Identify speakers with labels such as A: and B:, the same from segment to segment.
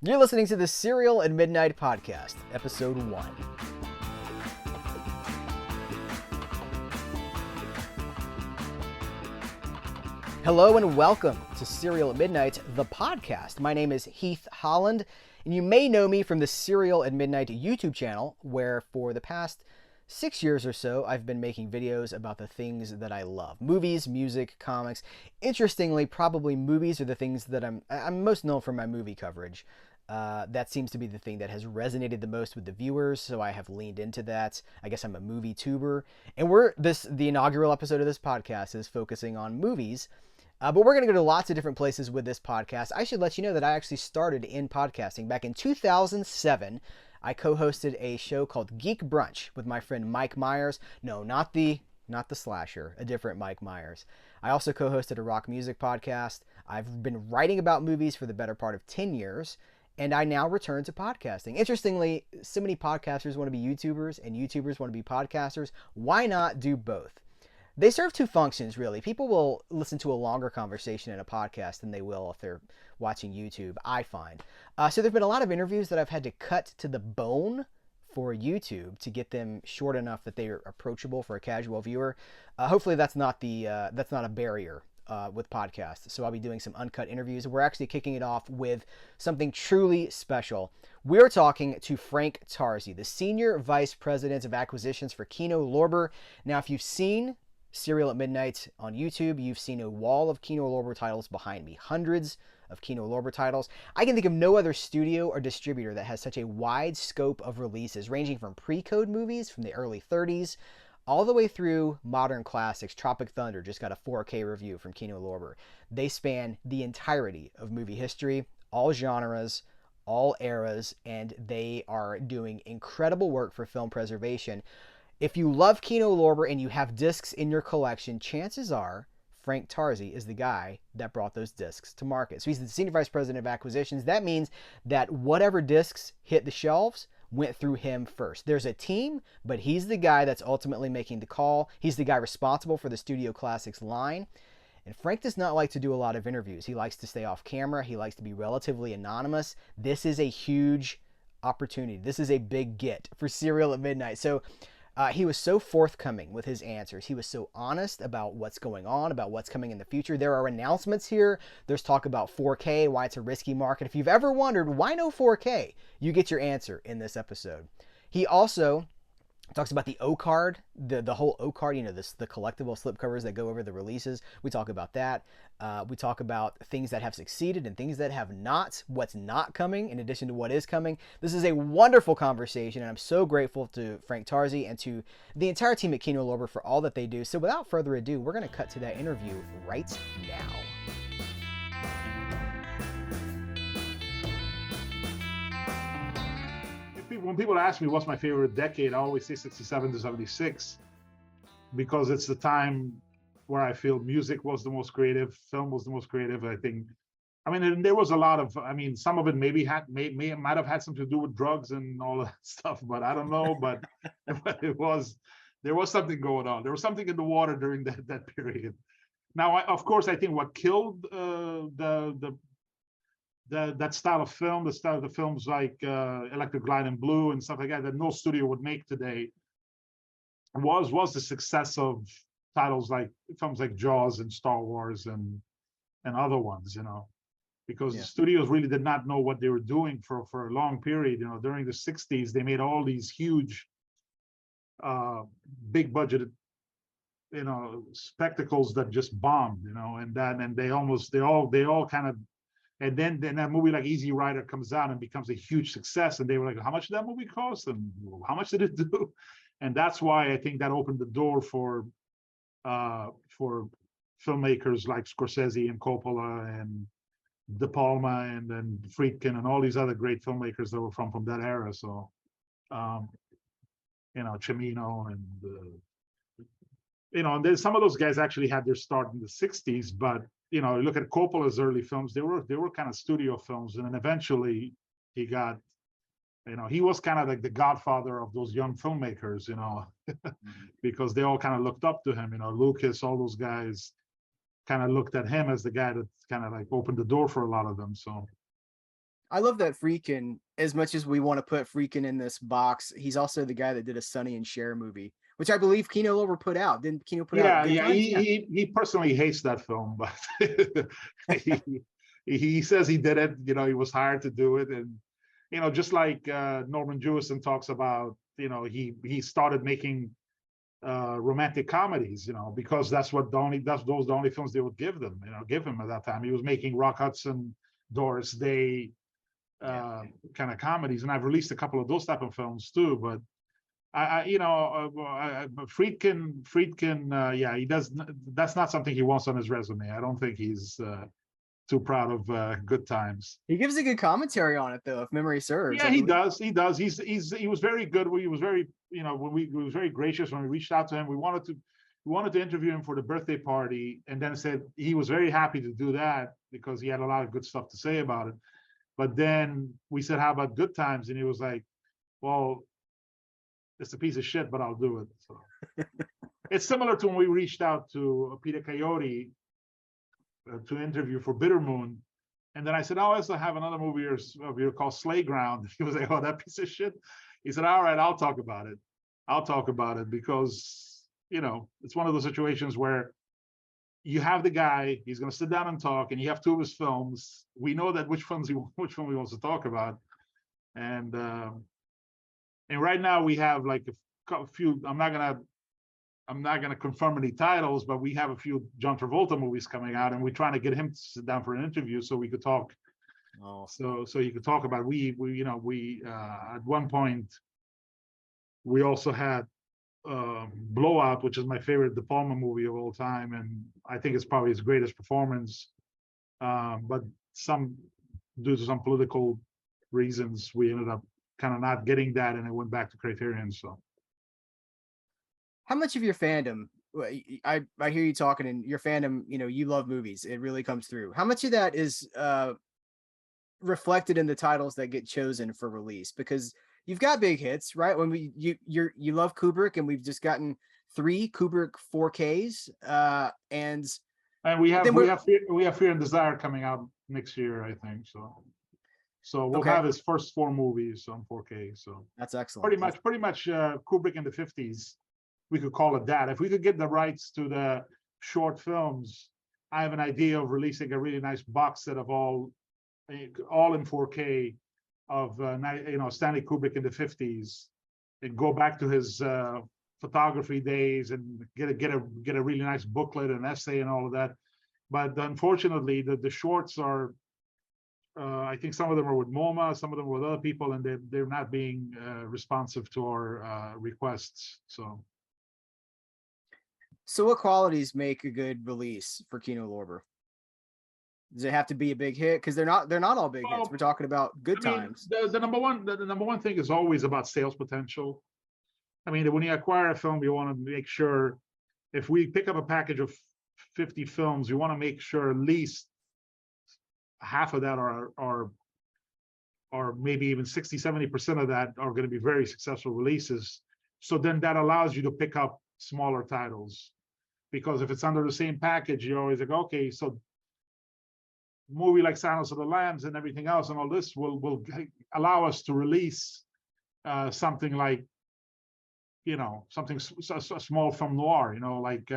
A: You're listening to the Serial at Midnight podcast, episode 1. Hello and welcome to Serial at Midnight, the podcast. My name is Heath Holland, and you may know me from the Serial at Midnight YouTube channel, where for the past 6 years or so, I've been making videos about the things that I love. Movies, music, comics. Interestingly, probably movies are the things that I'm most known for my movie coverage. That seems to be the thing that has resonated the most with the viewers, so I have leaned into that. I guess I'm a movie tuber. And the inaugural episode of this podcast is focusing on movies. But we're going to go to lots of different places with this podcast. I should let you know that I actually started in podcasting back in 2007. I co-hosted a show called Geek Brunch with my friend Mike Myers. No, not the slasher, a different Mike Myers. I also co-hosted a rock music podcast. I've been writing about movies for the better part of 10 years, and I now return to podcasting. Interestingly, so many podcasters want to be YouTubers, and YouTubers want to be podcasters. Why not do both? They serve two functions, really. People will listen to a longer conversation in a podcast than they will if they're watching YouTube, I find. So there've been a lot of interviews that I've had to cut to the bone for YouTube to get them short enough that they are approachable for a casual viewer. Hopefully that's not a barrier with podcasts. So I'll be doing some uncut interviews. We're actually kicking it off with something truly special. We're talking to Frank Tarzi, the Senior Vice President of Acquisitions for Kino Lorber. Now, if you've seen Serial at Midnight on YouTube, you've seen a wall of Kino Lorber titles behind me. Hundreds of Kino Lorber titles. I can think of no other studio or distributor that has such a wide scope of releases, ranging from pre-code movies from the early 30s all the way through modern classics. Tropic Thunder just got a 4K review from Kino Lorber. They span the entirety of movie history, all genres, all eras, and they are doing incredible work for film preservation. If you love Kino Lorber and you have discs in your collection, chances are Frank Tarzi is the guy that brought those discs to market. So he's the Senior Vice President of Acquisitions. That means that whatever discs hit the shelves went through him first. There's a team, but he's the guy that's ultimately making the call. He's the guy responsible for the Studio Classics line. And Frank does not like to do a lot of interviews. He likes to stay off camera. He likes to be relatively anonymous. This is a huge opportunity. This is a big get for Serial at Midnight. So he was so forthcoming with his answers. He was so honest about what's going on, about what's coming in the future. There are announcements here. There's talk about 4K, why it's a risky market. If you've ever wondered why no 4K, you get your answer in this episode. He also talks about the O card, the whole O card, the collectible slipcovers that go over the releases. We talk about that. We talk about things that have succeeded and things that have not, what's not coming in addition to what is coming. This is a wonderful conversation, and I'm so grateful to Frank Tarzi and to the entire team at Kino Lorber for all that they do. So without further ado, we're going to cut to that interview right now.
B: When people ask me what's my favorite decade, I always say 67 to 76 because it's the time where I feel music was the most creative, film was the most creative. I think, and there was a lot of, some of it might have had something to do with drugs and all that stuff, but I don't know. But there was something going on. There was something in the water during that period. Now, of course, I think what killed that style of film, the style of the films like Electric Glide and Blue and stuff like that no studio would make today, was the success of titles like films like Jaws and Star Wars and other ones, because the studios really did not know what they were doing for a long period. During the 60s, they made all these huge, big budgeted, spectacles that just bombed, and they all kind of. And then that movie like Easy Rider comes out and becomes a huge success. And they were like, how much did that movie cost? And how much did it do? And that's why I think that opened the door for filmmakers like Scorsese and Coppola and De Palma and then Friedkin and all these other great filmmakers that were from that era. So, Cimino and there's some of those guys actually had their start in the 60s, but look at Coppola's early films, they were kind of studio films, and then eventually he got, he was kind of like the godfather of those young filmmakers, because they all kind of looked up to him, Lucas, all those guys kind of looked at him as the guy that kind of like opened the door for a lot of them. So
A: I love that Friedkin, as much as we want to put Friedkin in this box, he's also the guy that did a Sonny and Cher movie, which I believe Kino Lorber put out. Didn't Kino put out
B: Yeah,
A: Good
B: yeah.
A: Times? Yeah.
B: He personally hates that film, but he, he says he did it. He was hired to do it, and just like Norman Jewison talks about, he started making romantic comedies, because that's those the only films they would give him at that time. He was making Rock Hudson, Doris Day, kind of comedies, and I've released a couple of those type of films too. But Friedkin, yeah, he does. That's not something he wants on his resume. I don't think he's too proud of Good Times.
A: He gives a good commentary on it, though, if memory serves.
B: Yeah, he does. He does. He was very good. He was very, when he was very gracious when we reached out to him. We wanted to interview him for the birthday party, and then said he was very happy to do that because he had a lot of good stuff to say about it. But then we said, "How about Good Times?" And he was like, "Well, it's a piece of shit, but I'll do it." So it's similar to when we reached out to Peter Coyote to interview for Bitter Moon. And then I said, "Oh, I also have another movie of yours called Slayground." He was like, "Oh, that piece of shit." He said, "All right, I'll talk about it. I'll talk about it," because, it's one of those situations where you have the guy, he's going to sit down and talk, and you have two of his films. We know that which film he wants to talk about. And right now we have like a few, I'm not gonna confirm any titles, but we have a few John Travolta movies coming out, and we're trying to get him to sit down for an interview so we could talk.
A: Oh.
B: So you could talk about we at one point we also had Blowout, which is my favorite De Palma movie of all time, and I think it's probably his greatest performance. But due to some political reasons, we ended up kind of not getting that, and it went back to Criterion. So.
A: How much of your fandom, I hear you talking, and your fandom, you love movies. It really comes through. How much of that is reflected in the titles that get chosen for release? Because you've got big hits, right? When you love Kubrick, and we've just gotten 3 Kubrick 4Ks, and
B: we have Fear and Desire coming out next year, I think. So we'll have his first 4 movies on 4K. So
A: that's excellent.
B: Pretty much Kubrick in the 50s. We could call it that. If we could get the rights to the short films, I have an idea of releasing a really nice box set of all in 4K of Stanley Kubrick in the 50s, and go back to his photography days and get a really nice booklet and essay and all of that. But unfortunately, the shorts are, I think some of them are with MoMA, some of them are with other people, and they're not being responsive to our requests.
A: So what qualities make a good release for Kino Lorber? Does it have to be a big hit? Because they're not all big hits. We're talking about Good Times.
B: The number one thing is always about sales potential. I mean, when you acquire a film, you want to make sure, if we pick up a package of 50 films, you want to make sure at least half of that or maybe even 60-70% of that are going to be very successful releases. So then that allows you to pick up smaller titles, because if it's under the same package, you're always like, okay, so movie like Silence of the Lambs and everything else and all this will allow us to release something like, something a small film noir, like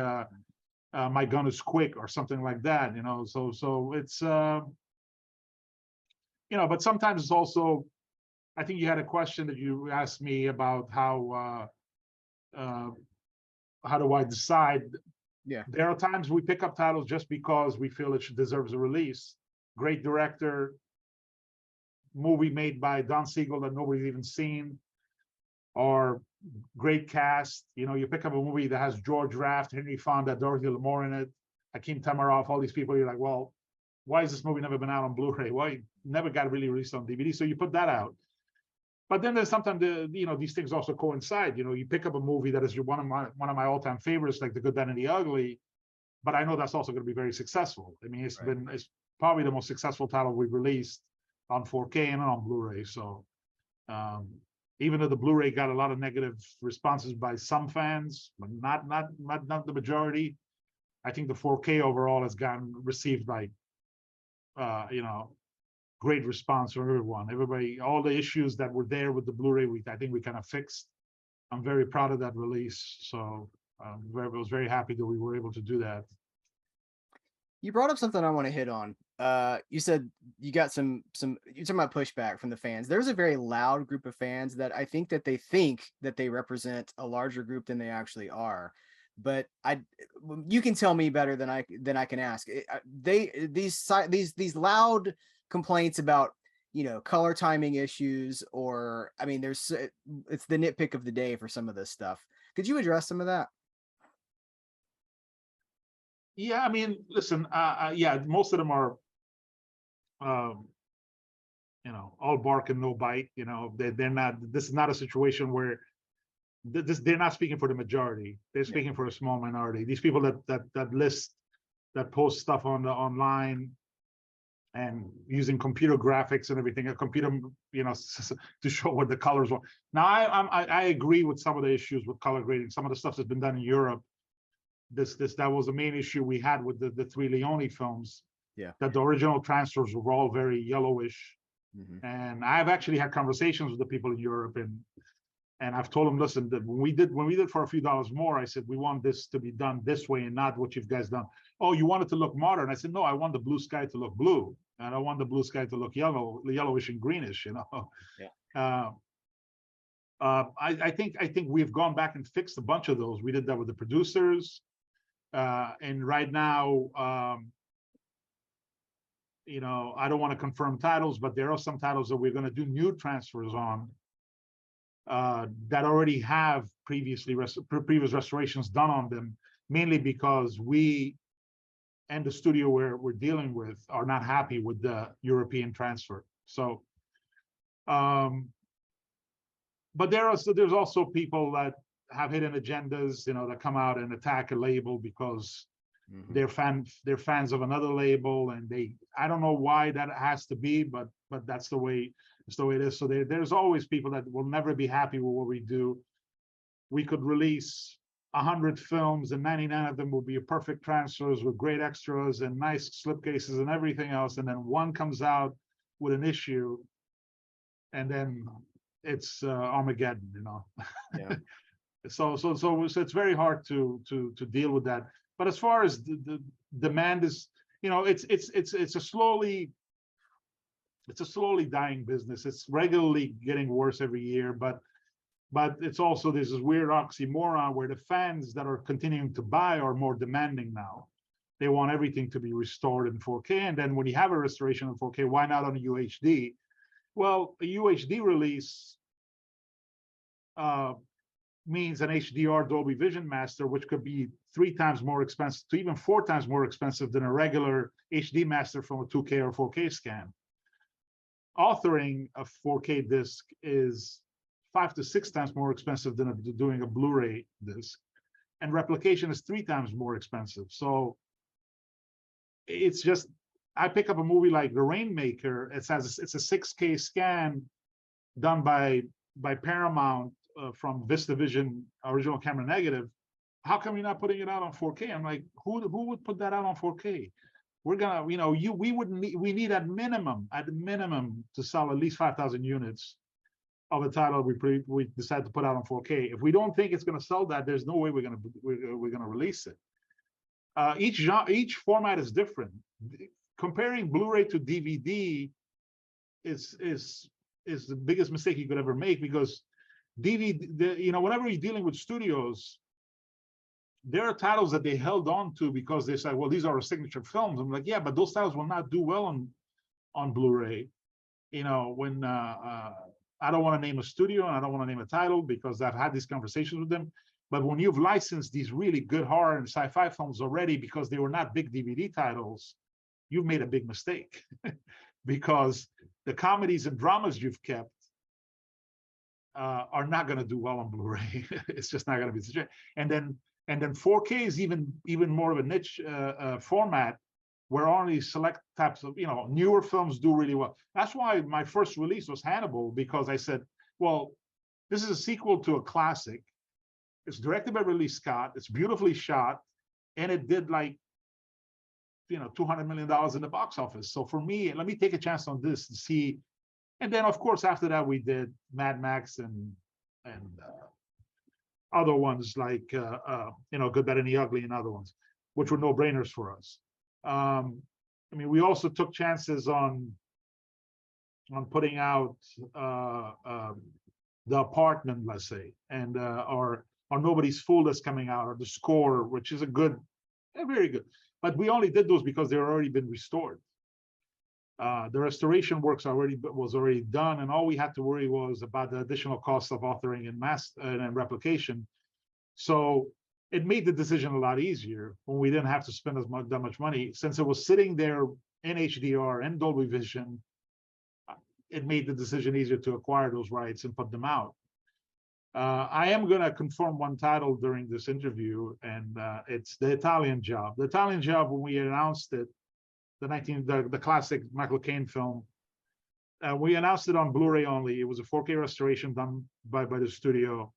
B: My Gun Is Quick or something like that, so it's but sometimes it's also, I think you had a question that you asked me about how do I decide?
A: Yeah.
B: There are times we pick up titles just because we feel it deserves a release. Great director, movie made by Don Siegel that nobody's even seen, or great cast. You pick up a movie that has George Raft, Henry Fonda, Dorothy Lamour in it, Hakeem Tamaroff, all these people. You're like, well, why has this movie never been out on Blu-ray? Why it never got really released on DVD? So you put that out. But then there's sometimes these things also coincide. You pick up a movie that is one of my all-time favorites, like The Good, Bad, and the Ugly, but I know that's also going to be very successful. I mean, it's probably the most successful title we've released on 4K and on Blu-ray. So even though the Blu-ray got a lot of negative responses by some fans, but not the majority, I think the 4K overall has gotten received by great response from everyone. Everybody, all the issues that were there with the Blu-ray, I think we kind of fixed. I'm very proud of that release. So I was very happy that we were able to do that.
A: You brought up something I want to hit on. You said you got you're talking about pushback from the fans. There's a very loud group of fans that I think that they represent a larger group than they actually are. But you can tell me better than I can ask. These loud complaints about, you know, color timing issues, or I mean, it's the nitpick of the day for some of this stuff. Could you address some of that?
B: Yeah, I mean, listen, yeah, most of them are, you know, all bark and no bite. You know, they're not. This is not a situation where they're not speaking for the majority. They're speaking for a small minority. These people that post stuff online and using computer graphics and everything, a computer, you know, to show what the colors were. Now, I agree with some of the issues with color grading. Some of the stuff that's been done in Europe. That was the main issue we had with the 3 Leone films.
A: Yeah. That
B: the original transfers were all very yellowish. Mm-hmm. And I've actually had conversations with the people in Europe, and I've told them, listen, that when we did for a few dollars more, I said, we want this to be done this way and not what you've guys done. Oh, you want it to look modern? I said, no, I want the blue sky to look blue, and I want the blue sky to look yellowish and greenish, you know. Yeah. I think we've gone back and fixed a bunch of those. We did that with the producers, and right now, you know, I don't want to confirm titles, but there are some titles that we're going to do new transfers on that already have previous restorations done on them, mainly because we and the studio we're dealing with are not happy with the European transfer. So, but there's also people that have hidden agendas, you know, that come out and attack a label because they're fans of another label, and I don't know why that has to be, but that's the way it is. So there's always people that will never be happy with what we do. We could release 100 films and 99 of them will be perfect transfers with great extras and nice slipcases and everything else, and then one comes out with an issue, and then it's Armageddon, you know. Yeah. So it's very hard to deal with that. But as far as the demand is, you know, it's a slowly dying business. It's regularly getting worse every year, but it's also there's this weird oxymoron where the fans that are continuing to buy are more demanding now. They want everything to be restored in 4K, and then when you have a restoration in 4K, why not on a UHD? Well, a UHD release means an HDR Dolby Vision master, which could be 3 times more expensive to even 4 times more expensive than a regular HD master from a 2K or 4K scan. Authoring a 4K disc is 5 to 6 times more expensive than doing a Blu-ray disc, and replication is 3 times more expensive. So it's just, I pick up a movie like The Rainmaker. It's a 6K scan done by Paramount from VistaVision original camera negative. How come you're not putting it out on 4K? I'm like, who would put that out on 4K? We're gonna, you know, we need at minimum to sell at least 5,000 units of a title we decide to put out on 4K. If we don't think it's going to sell that, there's no way we're going to release it. Each format is different. Comparing Blu-ray to DVD is the biggest mistake you could ever make, because DVD, you know, whenever you're dealing with studios, there are titles that they held on to because they said, well, these are our signature films. I'm like, yeah, but those titles will not do well on Blu-ray. You know, when I don't want to name a studio and I don't want to name a title because I've had these conversations with them. But when you've licensed these really good horror and sci-fi films already because they were not big DVD titles, you've made a big mistake because the comedies and dramas you've kept are not going to do well on Blu-ray. It's just not going to be. And then 4K is even more of a niche format where only select types of, you know, newer films do really well. That's why my first release was Hannibal, because I said, well, this is a sequel to a classic. It's directed by Ridley Scott. It's beautifully shot, and it did like $200 million in the box office. So for me, let me take a chance on this to see. And then, of course, after that, we did Mad Max and other ones like Good, Bad, and the Ugly and other ones, which were no-brainers for us. I mean, we also took chances on putting out The Apartment, let's say, and or Nobody's Fool that's coming out, or The Score, which is very good. But we only did those because they've already been restored. The restoration works was already done, and all we had to worry was about the additional cost of authoring and replication. So it made the decision a lot easier when we didn't have to spend that much money, since it was sitting there in HDR and Dolby Vision. It made the decision easier to acquire those rights and put them out. I am going to confirm one title during this interview, and it's The Italian Job. The Italian Job, when we announced it, the classic Michael Caine film, we announced it on Blu-ray only. It was a 4K restoration done by the studio.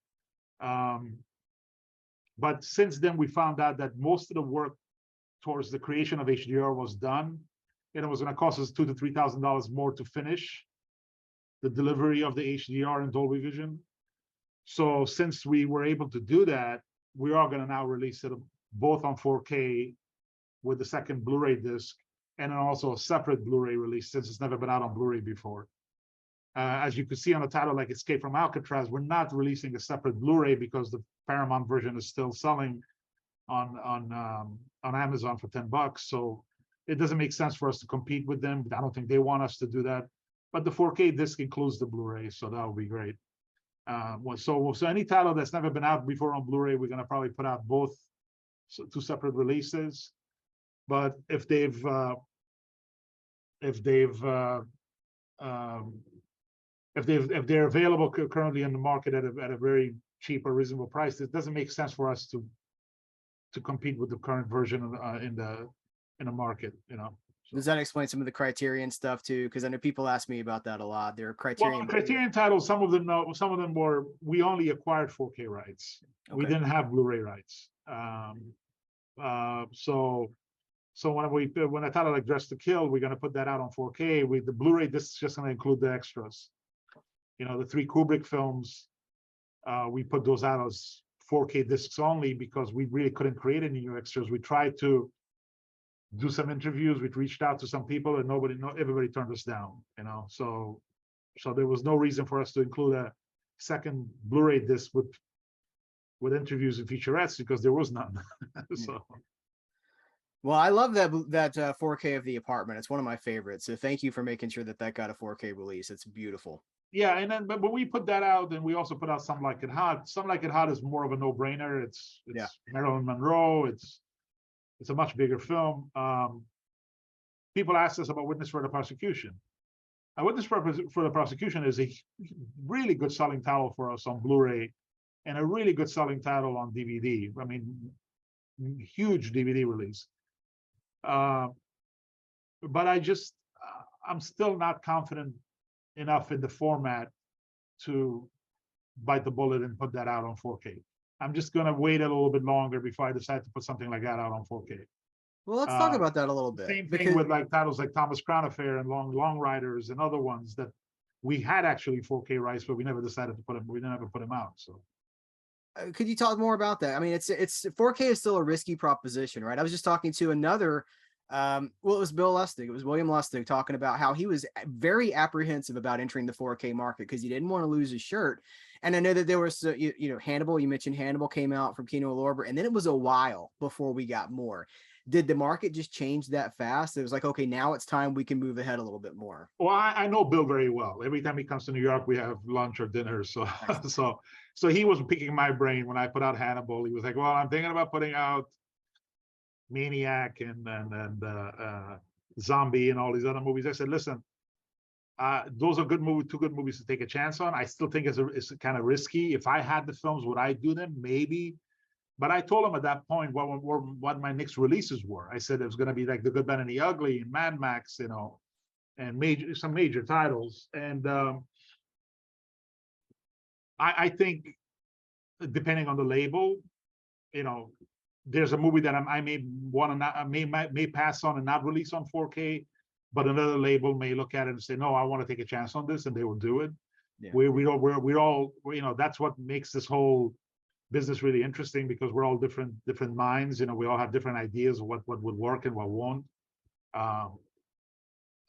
B: But since then, we found out that most of the work towards the creation of HDR was done, and it was going to cost us $2,000 to $3,000 more to finish the delivery of the HDR and Dolby Vision. So since we were able to do that, we are going to now release it both on 4K with the second Blu-ray disc, and then also a separate Blu-ray release, since it's never been out on Blu-ray before. As you can see on a title like Escape from Alcatraz, we're not releasing a separate Blu-ray because the Paramount version is still selling on Amazon for $10. So it doesn't make sense for us to compete with them. I don't think they want us to do that. But the 4K disc includes the Blu-ray, so that would be great. So any title that's never been out before on Blu-ray, we're going to probably put out both, two separate releases. But if they're available currently in the market at a very cheap or reasonable price, it doesn't make sense for us to compete with the current version in the market. So.
A: Does that explain some of the Criterion stuff too? Because I know people ask me about that a lot. There are Criterion.
B: Well, Criterion titles, some of them were, we only acquired 4K rights. Okay. We didn't have Blu-ray rights. So when a title like Dress to Kill, we're going to put that out on 4K. The Blu-ray disc is just going to include the extras. The 3 Kubrick films, we put those out as 4K discs only because we really couldn't create any new extras. We tried to do some interviews. We reached out to some people, and everybody turned us down. So there was no reason for us to include a second Blu-ray disc with interviews and featurettes because there was none. So.
A: Well, I love that 4K of The Apartment. It's one of my favorites. So thank you for making sure that got a 4K release. It's beautiful.
B: Yeah, and then but when we put that out, and we also put out Some Like It Hot. Some Like It Hot is more of a no-brainer. It's Marilyn Monroe. It's a much bigger film. People ask us about Witness for the Prosecution. Witness for the Prosecution is a really good selling title for us on Blu-ray, and a really good selling title on DVD. I mean, huge DVD release. But I'm still not confident enough in the format to bite the bullet and put that out on 4K. I'm just going to wait a little bit longer before I decide to put something like that out on 4K.
A: Well, let's talk about that a little bit.
B: Same thing with like titles like Thomas Crown Affair and Long Riders and other ones that we had actually 4K rights, but we never decided to put them. We never put them out. So.
A: Could you talk more about that? I mean, it's 4K is still a risky proposition, right? I was just talking to another, it was Bill Lustig. It was William Lustig talking about how he was very apprehensive about entering the 4K market because he didn't want to lose his shirt. And I know that there was, Hannibal, you mentioned Hannibal came out from Kino Lorber, and then it was a while before we got more. Did the market just change that fast? It was like, okay, now it's time we can move ahead a little bit more.
B: Well, I know Bill very well. Every time he comes to New York, we have lunch or dinner. So, so he was picking my brain when I put out Hannibal. He was like, well, I'm thinking about putting out Maniac and Zombie and all these other movies. I said, listen, those are two good movies to take a chance on. I still think it's kind of risky. If I had the films, would I do them? Maybe. But I told him at that point what my next releases were. I said it was going to be like The Good, Bad, and the Ugly and Mad Max, and some major titles. And I think, depending on the label, there's a movie that I may want to not may pass on and not release on 4K, but another label may look at it and say, no, I want to take a chance on this, and they will do it.
A: Yeah.
B: We're all, you know, that's what makes this whole business really interesting, because we're all different minds. You know, we all have different ideas of what would work and what won't.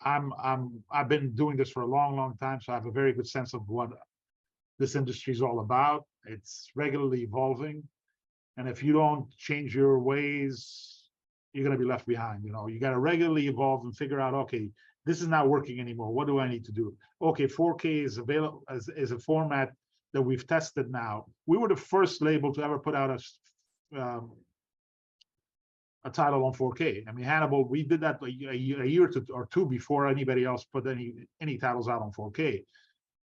B: I've been doing this for a long time, so I have a very good sense of what this industry is all about. It's regularly evolving, and if you don't change your ways, you're going to be left behind. You know, you got to regularly evolve and figure out, okay, this is not working anymore. What do I need to do? Okay, 4K is available as a format that we've tested now. We were the first label to ever put out a title on 4K. I mean, Hannibal, we did that a year or two before anybody else put any titles out on 4K.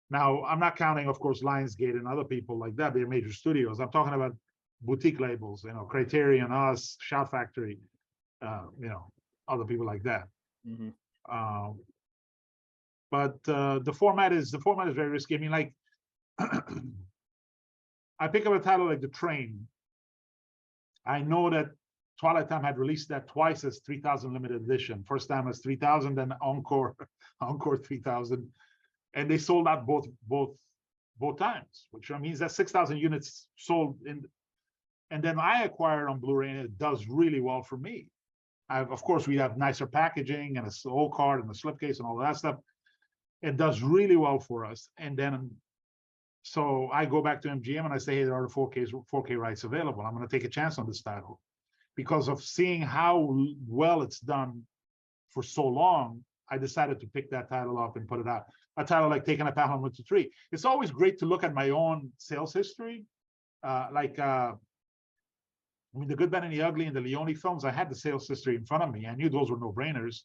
B: Now, I'm not counting, of course, Lionsgate and other people like that. They're major studios. I'm talking about boutique labels, you know, Criterion, us, Shout Factory, you know, other people like that.
A: Mm-hmm.
B: But the format is very risky. I mean, like, I pick up a title like The Train. I know that Twilight Time had released that twice as 3,000 limited edition. First time as 3,000, then Encore 3,000, and they sold out both times, which means that 6,000 units sold in. And then I acquired on Blu-ray, and it does really well for me. Of course, we have nicer packaging and a old card and a slipcase and all that stuff. It does really well for us. And then, so I go back to MGM and I say, hey, there are the 4K rights available. I'm going to take a chance on this title, because of seeing how well it's done for so long. I decided to pick that title up and put it out. A title like Taking a Path on 1 to 3. It's always great to look at my own sales history. I mean, The Good, Bad, and the Ugly and the Leone films, I had the sales history in front of me. I knew those were no-brainers.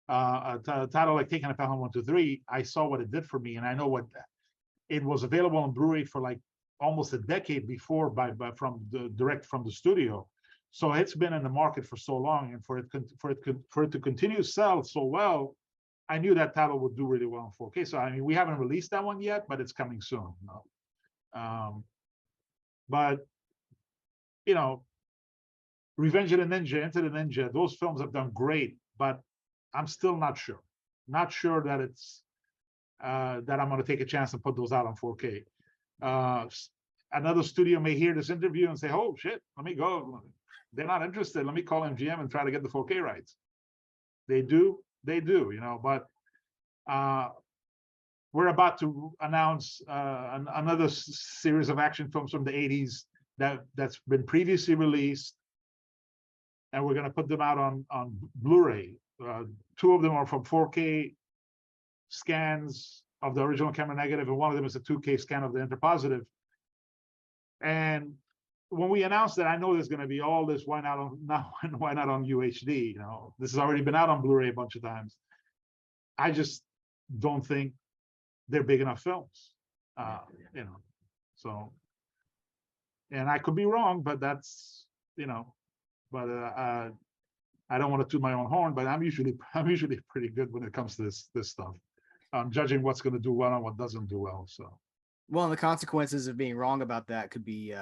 B: A title like Taking a Path on 1 to 3, I saw what it did for me, and I know what it was available on Blu-ray for like almost a decade before direct from the studio. So it's been in the market for so long, and for it to continue to sell so well, I knew that title would do really well in 4K. So I mean, we haven't released that one yet, but it's coming soon. But you know, Revenge of the Ninja, Enter the Ninja, those films have done great, but I'm still not sure. Not sure that it's that I'm going to take a chance and put those out on 4K. Another studio may hear this interview and say, "Oh shit, let me go." They're not interested. Let me call MGM and try to get the 4K rights. They do, you know. But we're about to announce another series of action films from the 80s that's been previously released, and we're going to put them out on Blu-ray. Two of them are from 4K scans of the original camera negative, and one of them is a 2K scan of the interpositive. And when we announced that, I know there's going to be all this. Why not on UHD? You know, this has already been out on Blu-ray a bunch of times. I just don't think they're big enough films, you know. So, and I could be wrong, but that's, you know. But I don't want to toot my own horn, but I'm usually pretty good when it comes to this stuff. Judging what's going to do well and what doesn't do well. So.
A: Well, and the consequences of being wrong about that could be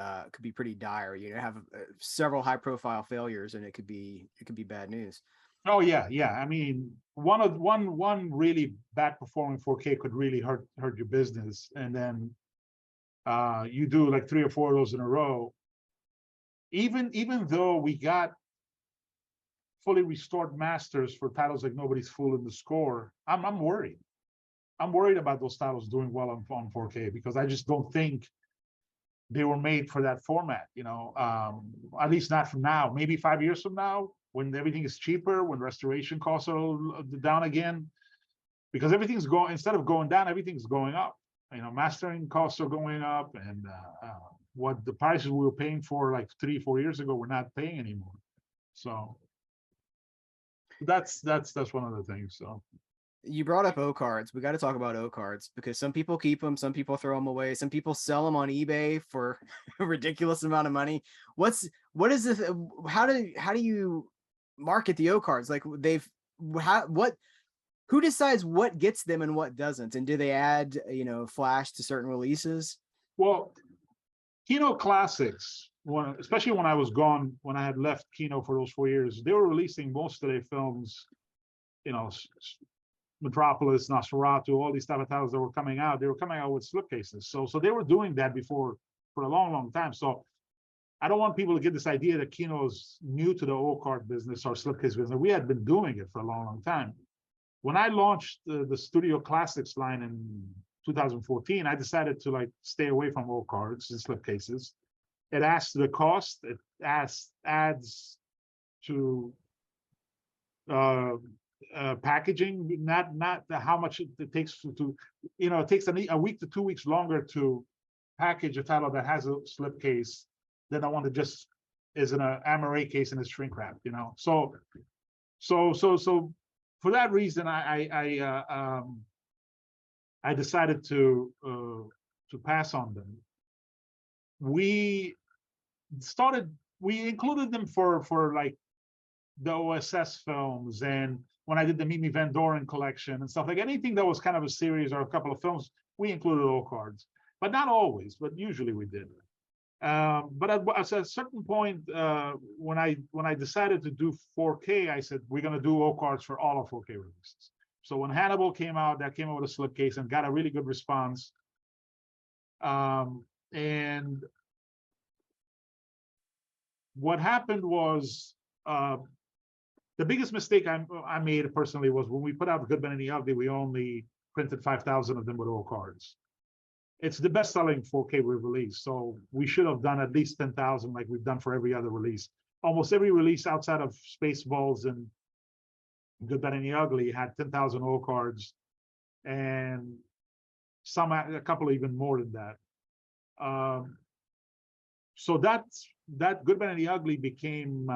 A: pretty dire. You know, have several high-profile failures, and it could be bad news.
B: Oh yeah. I mean, one really bad performing 4K could really hurt your business, and then you do like 3 or 4 of those in a row. Even though we got fully restored masters for titles like Nobody's Fool in the Score, I'm worried. I'm worried about those titles doing well on 4K, because I just don't think they were made for that format. You know, at least not from now. Maybe 5 years from now, when everything is cheaper, when restoration costs are down again, because everything's going, instead of going down, everything's going up. You know, mastering costs are going up, and what the prices we were paying for like 3-4 years ago, we're not paying anymore. So that's one of the things. So.
A: You brought up O cards. We got to talk about O cards, because some people keep them, some people throw them away, some people sell them on eBay for a ridiculous amount of money. What is this? How do you market the O cards? Like who decides what gets them and what doesn't? And do they add, you know, flash to certain releases?
B: Well, Kino Classics especially when I was gone, when I had left Kino for those 4 years, they were releasing most of their films, Metropolis, Nosferatu, all these type of titles that were coming out. They were coming out with slipcases. So they were doing that before for a long, long time. So I don't want people to get this idea that Kino is new to the O card business or slipcase business. We had been doing it for a long, long time. When I launched the Studio Classics line in 2014, I decided to stay away from O cards and slipcases. It adds to the cost. It adds to packaging, not how much it takes to it takes a week to 2 weeks longer to package a title that has a slipcase than the one that just is in an Amaray case and is shrink wrapped. So for that reason, I decided to pass on them. We included them for like the OSS films, and when I did the Mimi Van Doren collection and stuff, like anything that was kind of a series or a couple of films, we included O cards, but not always, but usually we did. But at a certain point, when I decided to do 4K, I said we're going to do O cards for all of 4K releases. So when Hannibal came out, that came out with a slipcase and got a really good response. And what happened was the biggest mistake I made personally was when we put out Good, Bad, and the Ugly, we only printed 5,000 of them with O cards. It's the best-selling 4K we released, so we should have done at least 10,000 like we've done for every other release. Almost every release outside of Spaceballs and Good, Bad, and the Ugly had 10,000 O cards, and a couple even more than that. So that Good, Bad, and the Ugly became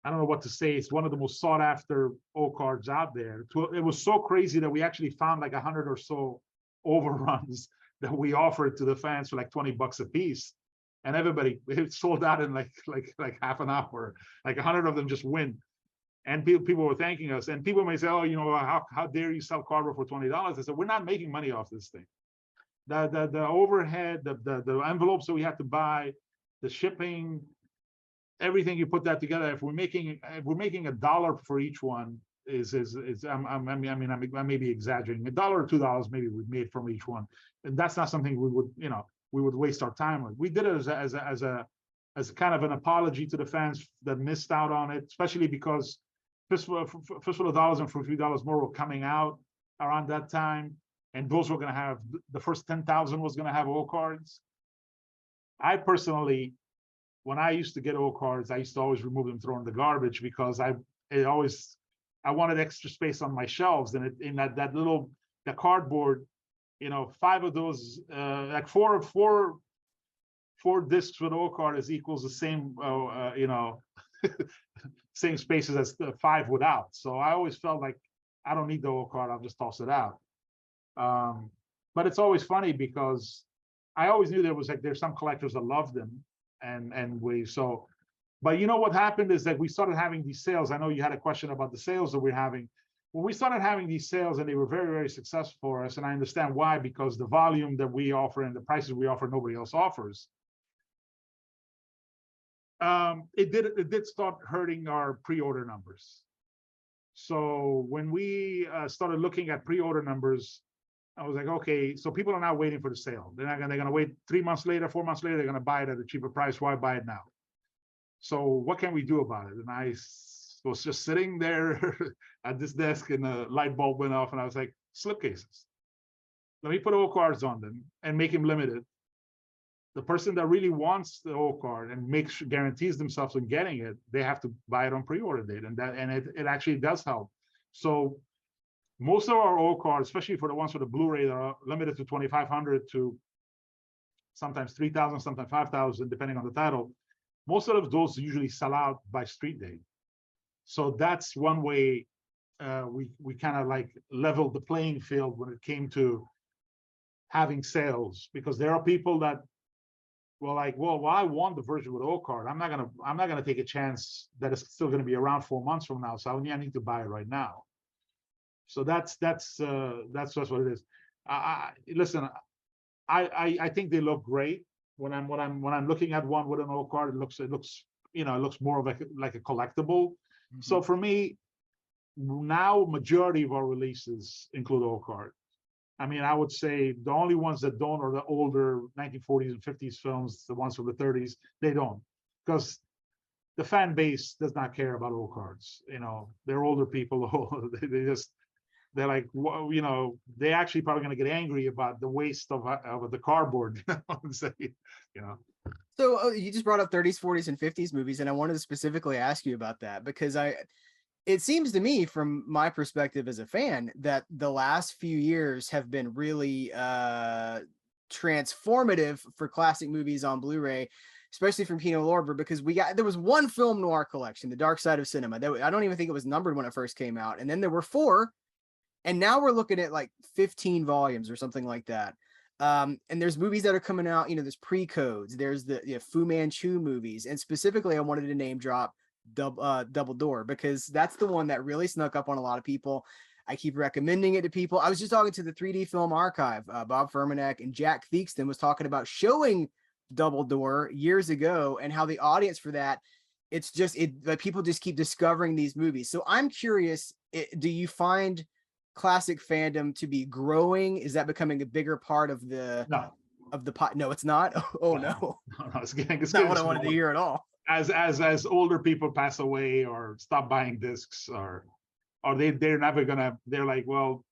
B: I don't know what to say. It's one of the most sought after O cards out there. It was so crazy that we actually found like 100 or so overruns that we offered to the fans for like $20 a piece, and it sold out in like half an hour. Like 100 of them just went, and people were thanking us. And people may say, "Oh, how dare you sell cardboard for $20?" I said, "We're not making money off this thing. The overhead, the envelopes that we had to buy, the shipping." Everything you put that together, if we're making $1 for each one, I may be exaggerating. $1 or $2 maybe we made from each one, and that's not something we would waste our time with. We did it as a kind of an apology to the fans that missed out on it, especially because Fistful of Dollars and For a Few Dollars More were coming out around that time, and those were going to have the first 10,000 was going to have O cards. I personally, when I used to get O cards, I used to always remove them, throw in the garbage, because I wanted extra space on my shelves, and in the cardboard, 5 of those, like four discs with O card is equals the same, same spaces as the 5 without. So I always felt like I don't need the O card, I'll just toss it out. But it's always funny because I always knew there's some collectors that love them. But what happened is that we started having these sales. I know you had a question about the sales that we're having. When we started having these sales, and they were very, very successful for us, and I understand why, because the volume that we offer and the prices we offer, nobody else offers. It did start hurting our pre-order numbers. So when we started looking at pre-order numbers, I was like, okay, so people are not waiting for the sale. They're going to wait 3 months later, 4 months later, they're going to buy it at a cheaper price. Why buy it now? So what can we do about it? And I was just sitting there at this desk, and the light bulb went off, and I was like, slipcases. Let me put O cards on them and make them limited. The person that really wants the O card and guarantees themselves in getting it, they have to buy it on pre-order date, and it actually does help. So most of our O cards, especially for the ones for the Blu-ray, that are limited to 2,500 to sometimes 3,000, sometimes 5,000, depending on the title. Most of those usually sell out by street date. So that's one way we kind of like leveled the playing field when it came to having sales, because there are people that were like, well, I want the version with O card. I'm not gonna take a chance that it's still going to be around 4 months from now. So I need to buy it right now. So that's what it is. Listen, I think they look great. When I'm looking at one with an old card, it looks more of like a collectible. So for me, now majority of our releases include old card. I mean, I would say the only ones that don't are the older 1940s and 50s films, the ones from the 30s, they don't. Because the fan base does not care about old cards. They're older people. They're like, they actually probably going to get angry about the waste of the cardboard.
A: So you just brought up 30s, 40s, and 50s movies, and I wanted to specifically ask you about that because it seems to me, from my perspective as a fan, that the last few years have been really transformative for classic movies on Blu-ray, especially from Kino Lorber, because there was one film noir collection, The Dark Side of Cinema. I don't even think it was numbered when it first came out, and then there were 4, and now we're looking at like 15 volumes or something like that. And there's movies that are coming out. There's pre-codes. There's the Fu Manchu movies, and specifically, I wanted to name drop Double Door, because that's the one that really snuck up on a lot of people. I keep recommending it to people. I was just talking to the 3D Film Archive. Bob Furmanek and Jack Theakston was talking about showing Double Door years ago, and how the audience for that, it's just people just keep discovering these movies. So I'm curious, do you find classic fandom to be growing? Is that becoming a bigger part of the pot? No, it's not. No.
B: It's
A: not what I wanted to hear at all.
B: As older people pass away or stop buying discs, or they're never gonna, they're like, well,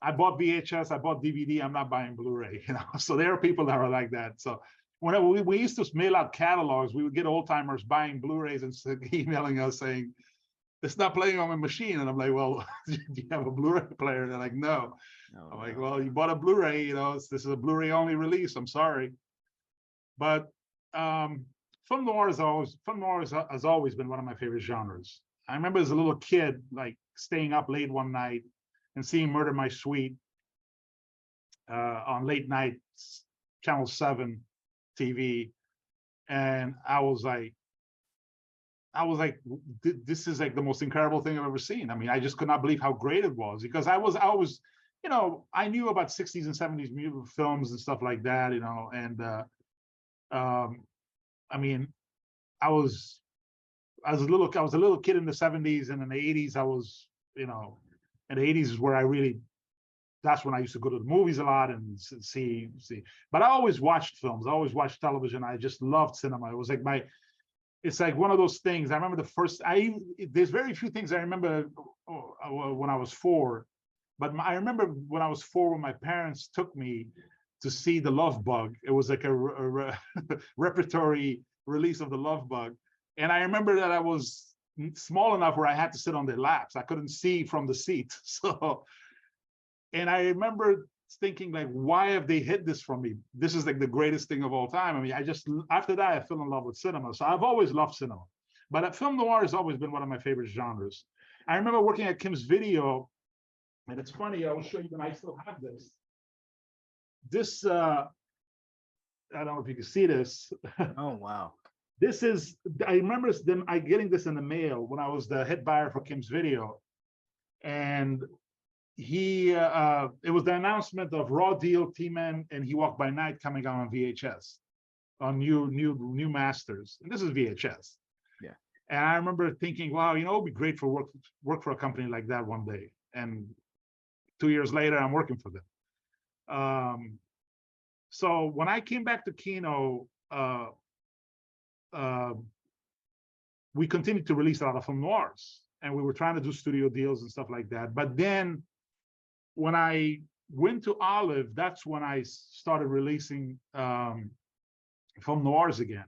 B: I bought VHS, I bought DVD, I'm not buying Blu-ray. So there are people that are like that. So whenever we used to mail out catalogs, we would get old timers buying Blu-rays and emailing us saying, it's not playing on my machine. And I'm like, well, do you have a Blu-ray player? And they're like, no. I'm like, well, you bought a Blu-ray, this is a Blu-ray only release, I'm sorry. But film noir has always been one of my favorite genres. I remember as a little kid, like staying up late one night and seeing Murder My Sweet on late night Channel 7 TV, and I was like, this is like the most incredible thing I've ever seen. I mean, I just could not believe how great it was, because I was, I knew about 60s and 70s films and stuff like that, and I mean, I was a little kid in the 70s, and in the 80s, I was, in the 80s is where that's when I used to go to the movies a lot and see. But I always watched films. I always watched television. I just loved cinema. It was like it's like one of those things. I remember there's very few things I remember when I was 4, but I remember when I was 4, when my parents took me to see The Love Bug. It was like a repertory release of The Love Bug. And I remember that I was small enough where I had to sit on their laps. I couldn't see from the seat. So, and I remember thinking, like, why have they hid this from me? This is like the greatest thing of all time. I mean, after that, I fell in love with cinema. So I've always loved cinema. But film noir has always been one of my favorite genres. I remember working at Kim's Video, and it's funny, I will show you that I still have this. This, I don't know if you can see this.
A: Oh, wow.
B: This is, I remember getting this in the mail when I was the head buyer for Kim's Video. And it was the announcement of Raw Deal, T-Man, and He Walked by Night coming out on VHS, on new masters. And this is VHS.
A: Yeah.
B: And I remember thinking, wow, it would be great for work for a company like that one day. And 2 years later, I'm working for them. So when I came back to Kino, we continued to release a lot of film noirs, and we were trying to do studio deals and stuff like that. But then when I went to Olive, that's when I started releasing film noirs again.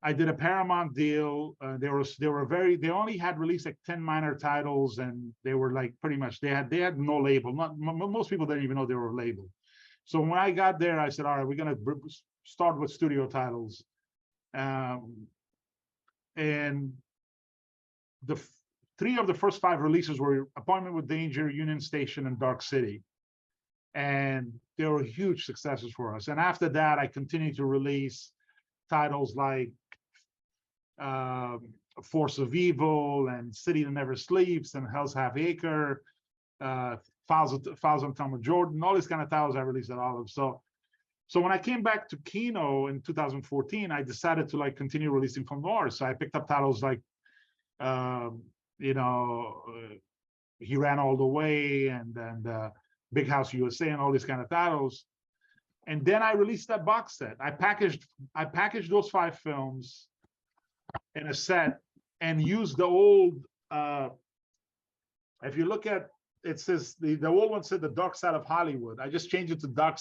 B: I did a Paramount deal. They only had released like 10 minor titles, and they were like pretty much, they had no label. Most people didn't even know they were labeled. So when I got there, I said, all right, we're gonna start with studio titles. And the 3 of the first 5 releases were Appointment with Danger, Union Station, and Dark City. And they were huge successes for us. And after that, I continued to release titles like Force of Evil and City That Never Sleeps and Hell's Half Acre. Files on Tom Jordan, all these kind of titles I released at Olive. So when I came back to Kino in 2014, I decided to like continue releasing from Noir. So I picked up titles like, you know, He Ran All the Way and Big House USA and all these kind of titles. And then I released that box set. I packaged those 5 films in a set and used the old. If you look at it, says the old one said The Dark Side of Hollywood. I just changed it to Dark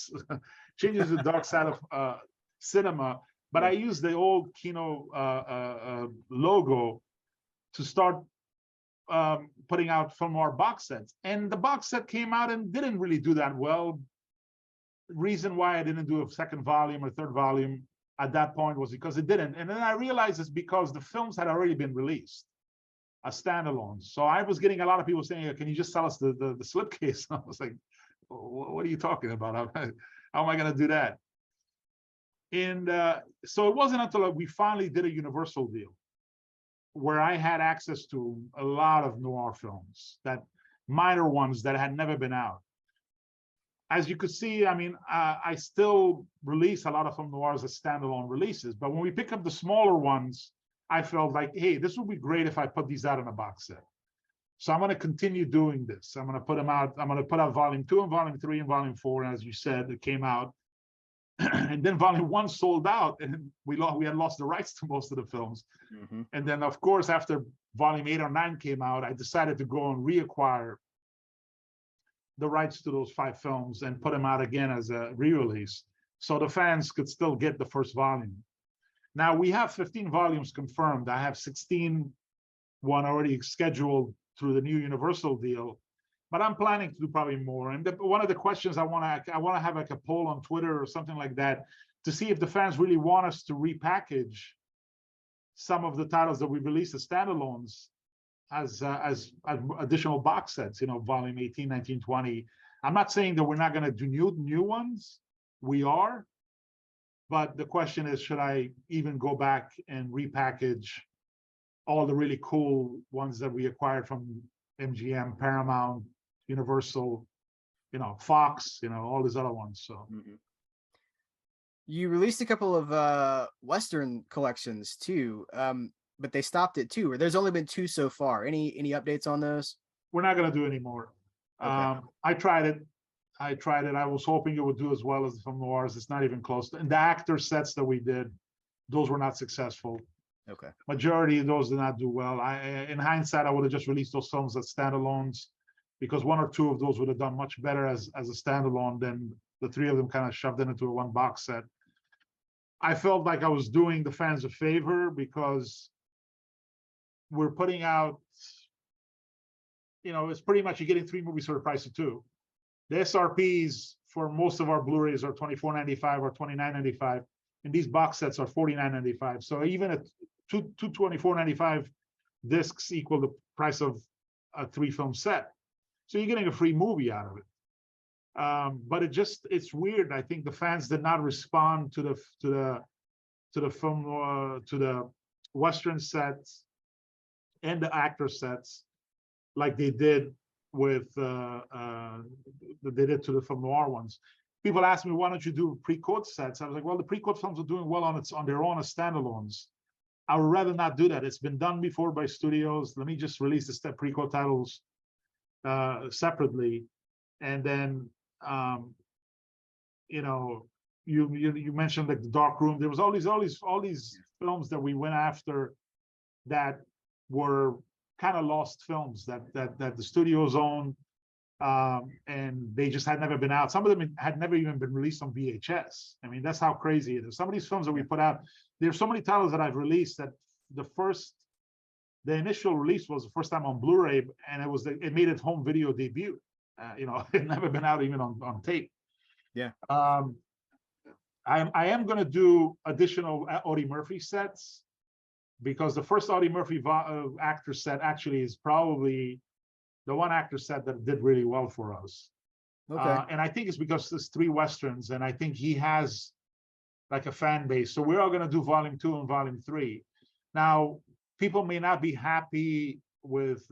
B: Side of Cinema. But I used the old Kino logo to start putting out from our box sets. And the box set came out and didn't really do that well. Reason why I didn't do a second volume or third volume at that point was because it didn't. And then I realized it's because the films had already been released as standalones. So I was getting a lot of people saying, can you just sell us the slipcase? I was like, what are you talking about? How am I going to do that? And so it wasn't until we finally did a Universal deal where I had access to a lot of noir films, that minor ones that had never been out. As you could see, I mean, I still release a lot of film noirs as standalone releases, but when we pick up the smaller ones, I felt like, hey, this would be great if I put these out in a box set. So I'm going to continue doing this. I'm going to put them out. I'm going to put out volume 2 and volume 3 and volume 4. And as you said, it came out. And then volume 1 sold out, and we had lost the rights to most of the films. Mm-hmm. And then, of course, after volume 8 or 9 came out, I decided to go and reacquire the rights to those 5 films and put them out again as a re-release, so the fans could still get the first volume. Now we have 15 volumes confirmed. I have 16 one already scheduled through the new Universal deal, but I'm planning to do probably more. And one of the questions I want to have like a poll on Twitter or something like that to see if the fans really want us to repackage some of the titles that we released as standalones as additional box sets, you know, volume 18, 19, 20. I'm not saying that we're not going to do new ones. We are. But the question is, should I even go back and repackage all the really cool ones that we acquired from MGM, Paramount, Universal, you know, Fox, you know, all these other ones. So
A: you released a couple of Western collections too. But they stopped it too, or there's only been 2 so far. Any updates on those?
B: We're not going to do any more. Okay. I tried it. I was hoping it would do as well as the film noirs. It's not even close. And the actor sets that we did, those were not successful.
A: Okay.
B: Majority of those did not do well. In hindsight, I would have just released those films as standalones, because 1 or 2 of those would have done much better as a standalone than the 3 of them kind of shoved into a 1 box set. I felt like I was doing the fans a favor because we're putting out, you know, it's pretty much you're getting 3 movies for the price of 2. The SRPs for most of our Blu-rays are $24.95 or $29.95, and these box sets are $49.95. So even at two $24.95 discs equal the price of a 3-film set. So you're getting a free movie out of it. But it's weird. I think the fans did not respond to the film to the Western sets and the actor sets like they did with they did to the film noir ones. People ask me, why don't you do pre-code sets? I was like, well, the pre-code films are doing well on their own as standalones. I would rather not do that. It's been done before by studios. Let me just release the pre-code titles separately, and then you know, you mentioned like The Dark Room. There was all these films that we went after that were kind of lost films that the studios owned, and they just had never been out. Some of them had never even been released on VHS. I mean, that's how crazy it is. Some of these films that we put out, there's so many titles that I've released that the initial release was the first time on Blu-ray, and it made its home video debut. You know, it never been out even on tape.
A: Yeah.
B: I am going to do additional Audie Murphy sets, because the first Audie Murphy actor set actually is probably the one actor set that did really well for us. Okay. And I think it's because there's 3 Westerns, and I think he has like a fan base. So we're all going to do volume 2 and volume 3. Now, people may not be happy with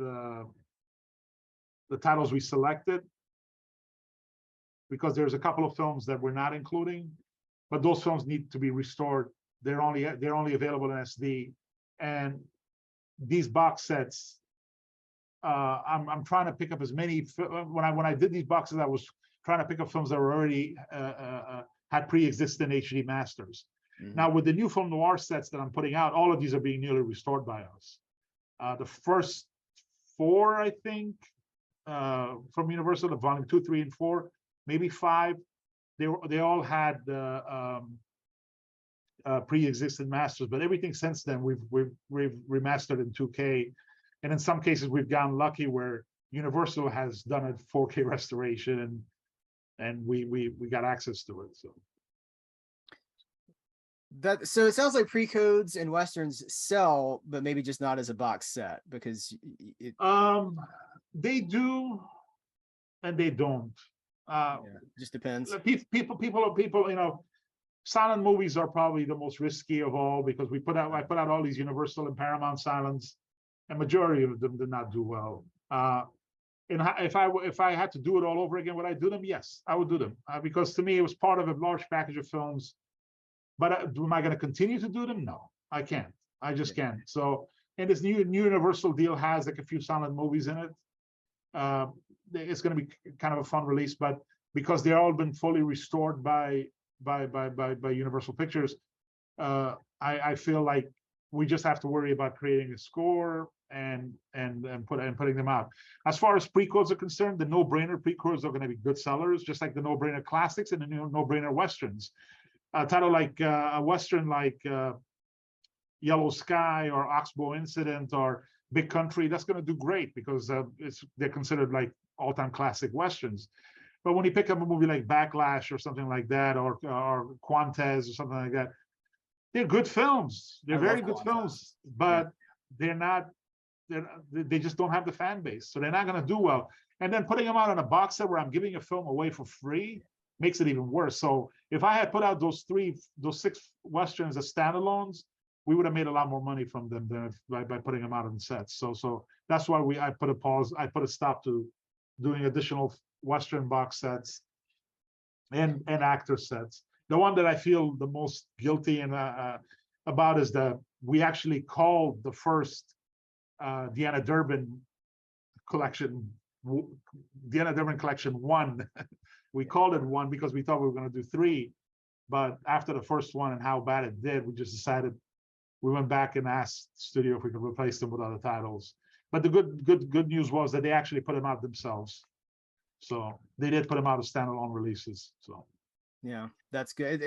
B: the titles we selected, because there's a couple of films that we're not including, but those films need to be restored. They're only available in SD, and these box sets. I'm trying to pick up as many. When I did these boxes, I was trying to pick up films that were already had pre-existing HD masters. Now with the new film noir sets that I'm putting out, all of these are being newly restored by us. The first 4, I think, from Universal, the volume 2, 3, and 4, maybe 5, they all had pre-existing masters, but everything since then we've remastered in 2K, and in some cases we've gotten lucky where Universal has done a 4K restoration, and we got access to it.
A: So it sounds like pre-codes and westerns sell, but maybe just not as a box set, because
B: they do and they don't.
A: Just depends.
B: People, silent movies are probably the most risky of all, because I put out all these Universal and Paramount silents, and majority of them did not do well. And if I had to do it all over again, would I do them? Yes, I would do them, because to me it was part of a large package of films. But am I going to continue to do them? No, I can't. I just can't. So, and this new Universal deal has like a few silent movies in it. It's going to be kind of a fun release, but because they're all been fully restored by Universal Pictures, I feel like we just have to worry about creating a score and putting them out. As far as pre-codes are concerned, the no-brainer pre-codes are going to be good sellers, just like the no-brainer classics and the no-brainer westerns. A title like a western like Yellow Sky or Oxbow Incident or Big Country, that's going to do great, because they're considered like all-time classic westerns. But when you pick up a movie like Backlash or something like that, or Quantes or something like that, they're good films. They're very good films, but they just don't have the fan base, so they're not going to do well. And then putting them out on a box set where I'm giving a film away for free makes it even worse. So if I had put out those 6 westerns as standalones, we would have made a lot more money from them than by putting them out on sets. So that's why I put a stop to doing additional western box sets and actor sets. The one that I feel the most guilty about is that we actually called the first Deanna Durbin collection collection 1. We called it 1 because we thought we were going to do 3, but after the first one and how bad it did, we just decided. We went back and asked the studio if we could replace them with other titles. But the good news was that they actually put them out themselves. So they did put them out as standalone releases. So
A: yeah, that's good.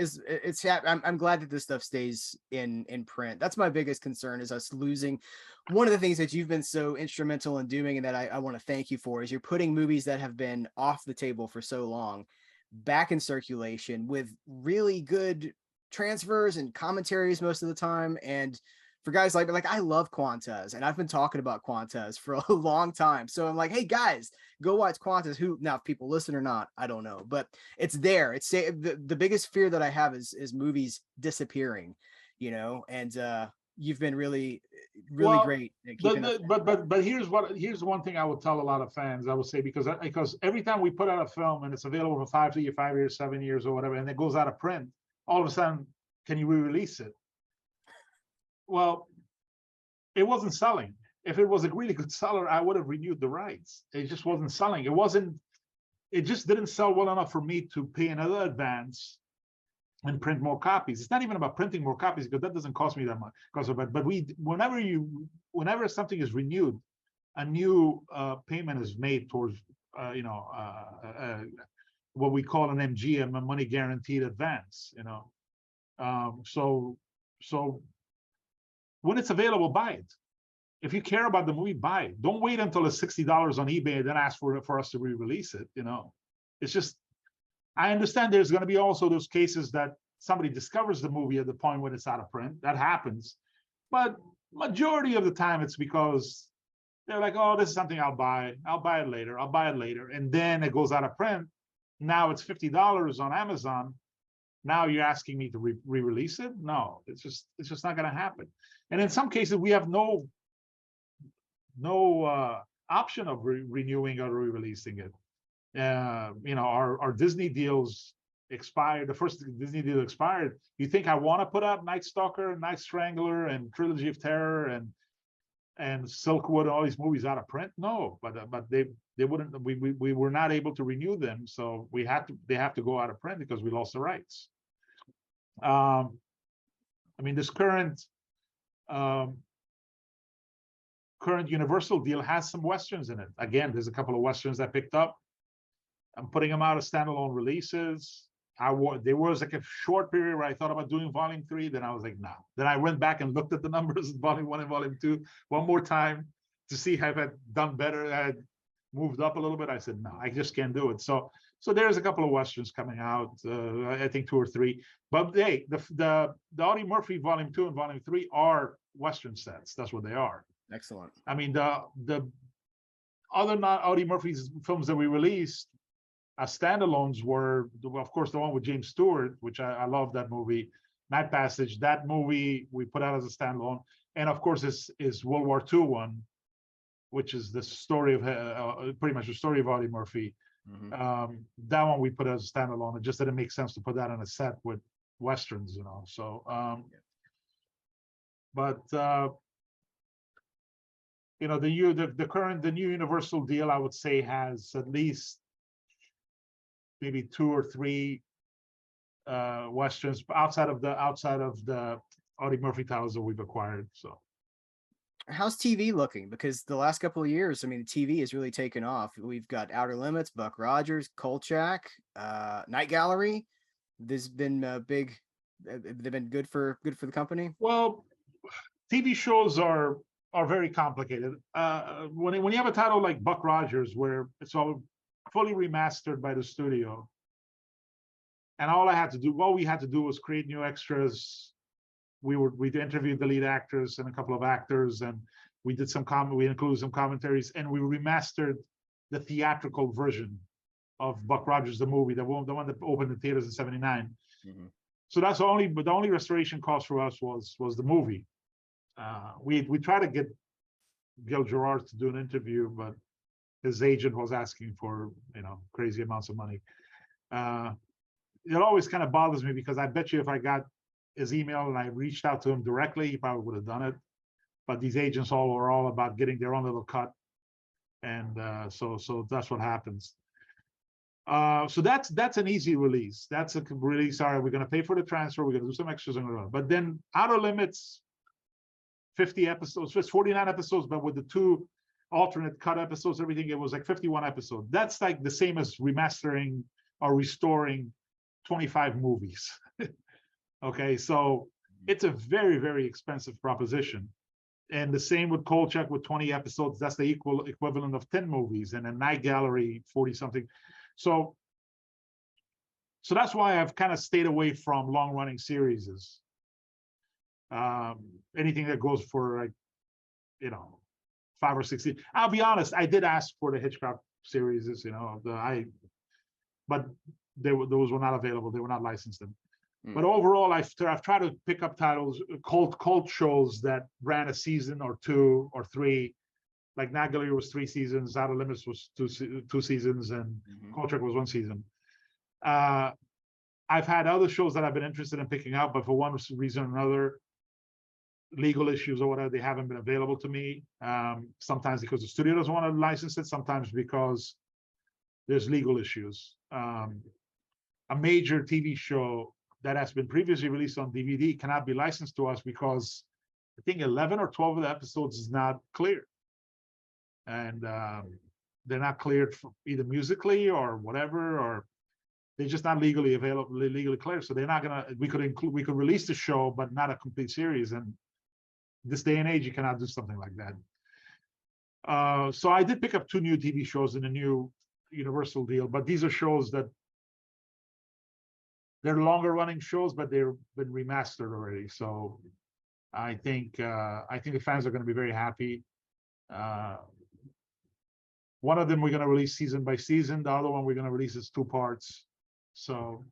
A: I'm glad that this stuff stays in print. That's my biggest concern, is us losing. One of the things that you've been so instrumental in doing, and that I want to thank you for, is you're putting movies that have been off the table for so long back in circulation with really good transfers and commentaries most of the time. And for guys like I love Quantes, and I've been talking about Quantes for a long time. So I'm like, hey guys, go watch Quantes. Who now, if people listen or not, I don't know, but it's there. It's the biggest fear that I have is movies disappearing, and you've been really great at keeping
B: but here's one thing I would tell a lot of fans. I would say, because every time we put out a film and it's available for 5 years, 7 years or whatever, and it goes out of print, all of a sudden, can you re-release it? Well, it wasn't selling. If it was a really good seller, I would have renewed the rights. It just wasn't selling. It just didn't sell well enough for me to pay another advance and print more copies. It's not even about printing more copies, because that doesn't cost me that much. But whenever something is renewed, a new payment is made towards what we call an MG, a money guaranteed advance. So when it's available, buy it. If you care about the movie, buy it. Don't wait until it's $60 on eBay and then ask for us to re-release it. It's just, I understand there's going to be also those cases that somebody discovers the movie at the point when it's out of print. That happens, but majority of the time it's because they're like, oh, this is something I'll buy it later, and then it goes out of print. Now it's $50 on Amazon. Now you're asking me to re-release it? No, it's just not going to happen. And in some cases, we have no option of renewing or re-releasing it. Our Disney deals expired. The first Disney deal expired. You think I want to put out Night Stalker, Night Strangler, and Trilogy of Terror, and Silkwood, and all these movies out of print? No, but they wouldn't. We were not able to renew them, so they have to go out of print because we lost the rights. This current Universal deal has some westerns in it. Again, there's a couple of westerns I picked up. I'm putting them out as standalone releases. There was like a short period where I thought about doing volume 3. Then I was like, no. Then I went back and looked at the numbers in volume 1 and volume 2 one more time to see if I had done better. I had moved up a little bit. I said, no, I just can't do it. So there's a couple of westerns coming out. I think 2 or 3. But hey, the Audie Murphy volume 2 and volume 3 are western sets. That's what they are.
A: Excellent.
B: I mean, the other not Audie Murphy's films that we released as standalones were, of course, the one with James Stewart, which I love that movie, Night Passage. That movie we put out as a standalone, and of course, is World War II one, which is the story of pretty much the story of Audie Murphy. Mm-hmm. That one we put as a standalone. It just didn't make sense to put that on a set with westerns, So, but the new Universal deal, I would say, has at least maybe 2 or 3 westerns outside of the Audie Murphy titles that we've acquired. So,
A: how's TV looking? Because the last couple of years, TV has really taken off. We've got Outer Limits, Buck Rogers, Kolchak, Night Gallery. This has been big. They've been good for the company.
B: Well, TV shows are very complicated. When you have a title like Buck Rogers, where it's all fully remastered by the studio, and all we had to do was create new extras. We interviewed the lead actors and a couple of actors, and we did we included some commentaries, and we remastered the theatrical version of Buck Rogers, the movie, the one that opened in theaters in '79. Mm-hmm. So that's the only restoration cost for us was the movie. We tried to get Gil Gerard to do an interview, but his agent was asking for crazy amounts of money. It always kind of bothers me because I bet you if I got his email and I reached out to him directly, he probably would have done it. But these agents were all about getting their own little cut, and so that's what happens. So that's an easy release. That's a release. All right, we're going to pay for the transfer. We're going to do some extras and but then Outer Limits, 50 episodes, it's 49 episodes, but with the 2 alternate cut episodes, everything, it was like 51 episodes. That's like the same as remastering or restoring 25 movies. Okay, so it's a very, very expensive proposition. And the same with Kolchak with 20 episodes. That's the equivalent of 10 movies, and a Night Gallery 40 something. So that's why I've kind of stayed away from long running series. Anything that goes for 5 or 6. I'll be honest, I did ask for the Hitchcock series, but those were not available. They were not licensed in. But overall, I've tried to pick up titles, cult shows that ran a season or 2 or 3. Like Night Gallery was 3 seasons, Outer Limits was 2 seasons, and Kolchak was 1 season. I've had other shows that I've been interested in picking up, but for one reason or another, legal issues or whatever, they haven't been available to me. Sometimes because the studio doesn't want to license it, sometimes because there's legal issues. A major TV show that has been previously released on DVD cannot be licensed to us because I think 11 or 12 of the episodes is not clear. And they're not cleared for either musically or whatever, or they're just not legally clear. So they're not gonna. We could release the show, but not a complete series. And this day and age, you cannot do something like that. So I did pick up 2 new TV shows in the new Universal deal, but these are shows that they're longer running shows, but they've been remastered already. So I think the fans are going to be very happy. One of them we're going to release season by season. The other one we're going to release as 2 parts. So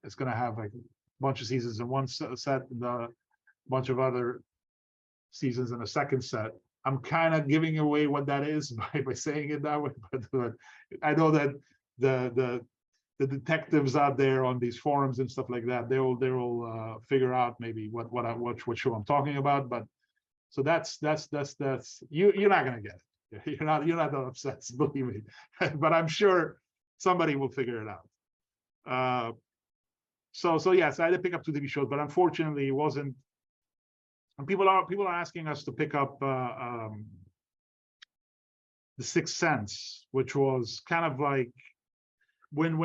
B: it's going to have like a bunch of seasons in one set, and a bunch of other seasons in a second set. I'm kind of giving away what that is by saying it that way, but I know that the detectives out there on these forums and stuff like that, they will figure out maybe what show I'm talking about. But so that's you're not gonna get it. You're not that obsessed, believe me. But I'm sure somebody will figure it out. So yes, I had to pick up 2 TV shows, but unfortunately, it wasn't. And people are asking us to pick up The Sixth Sense, which was kind of like when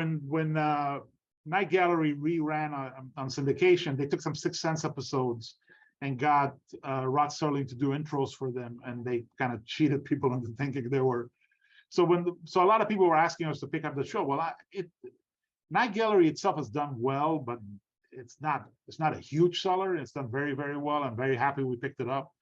B: Night Gallery reran on syndication. They took some Sixth Sense episodes and got Rod Serling to do intros for them, and they kind of cheated people into thinking they were. So a lot of people were asking us to pick up the show. Well, Night Gallery itself has done well, but it's not a huge seller. It's done very, very well. I'm very happy we picked it up.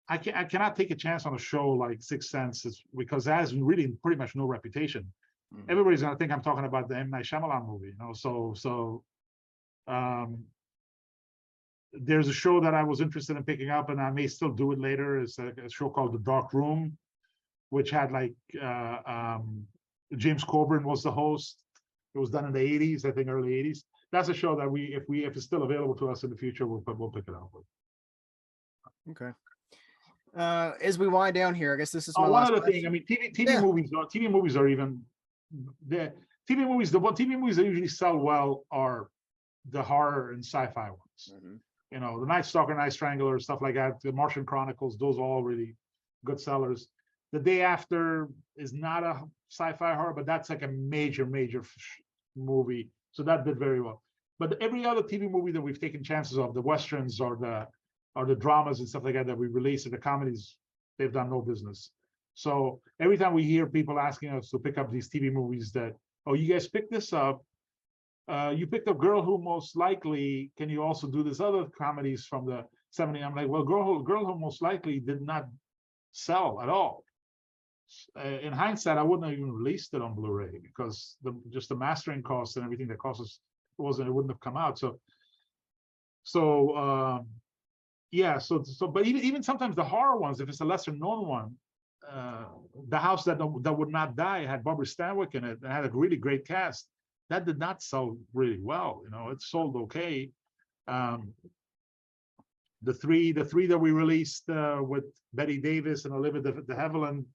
B: I cannot take a chance on a show like Sixth Sense because it has really pretty much no reputation. Mm-hmm. Everybody's gonna think I'm talking about the M. Night Shyamalan movie, So there's a show that I was interested in picking up, and I may still do it later. It's a show called The Dark Room, which had like James Coburn was the host. It was done in the 80s, I think, early 80s. That's a show that if it's still available to us in the future, we'll pick it up.
A: Okay. As we wind down here, I guess this is
B: my one other thing. I mean, TV movies are even the TV movies. The TV movies that usually sell well are the horror and sci-fi ones. Mm-hmm. You know, The Night Stalker, Night Strangler, stuff like that. The Martian Chronicles, those are all really good sellers. The Day After is not a sci-fi horror, but that's like a major movie, so that did very well. But every other TV movie that we've taken chances of, the westerns or the dramas and stuff like that we release, and the comedies, they've done no business. So every time we hear people asking us to pick up these TV movies that, oh, you guys picked this up, you picked up Girl Who Most Likely, can you also do this other comedies from the 70s? I'm like, well, Girl Who Most Likely did not sell at all. In hindsight, I wouldn't have even released it on Blu-ray because just the mastering costs and everything that costs us it wouldn't have come out. But even sometimes the horror ones, if it's a lesser known one, The House That Would Not Die had Barbara Stanwyck in it and had a really great cast. That did not sell really well. You know, it sold okay. The three that we released with Bette Davis and Olivia de Havilland,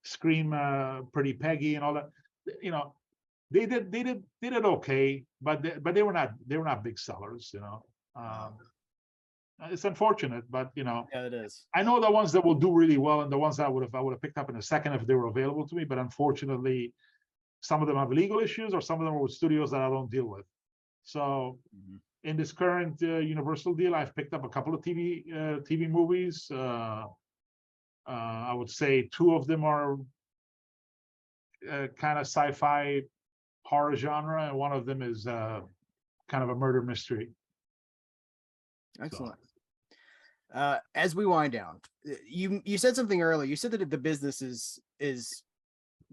B: Scream, Pretty Peggy, and all that, you know, they did okay, but they were not big sellers, you know. It's unfortunate, but you know,
A: yeah, it is.
B: I know the ones that will do really well and the ones that I would have picked up in a second if they were available to me, but unfortunately, some of them have legal issues or some of them are with studios that I don't deal with. So in this current Universal deal, I've picked up a couple of TV movies. I would say 2 of them are kind of sci-fi horror genre, and one of them is kind of a murder mystery.
A: Excellent. So. As we wind down, you said something earlier. You said that the business is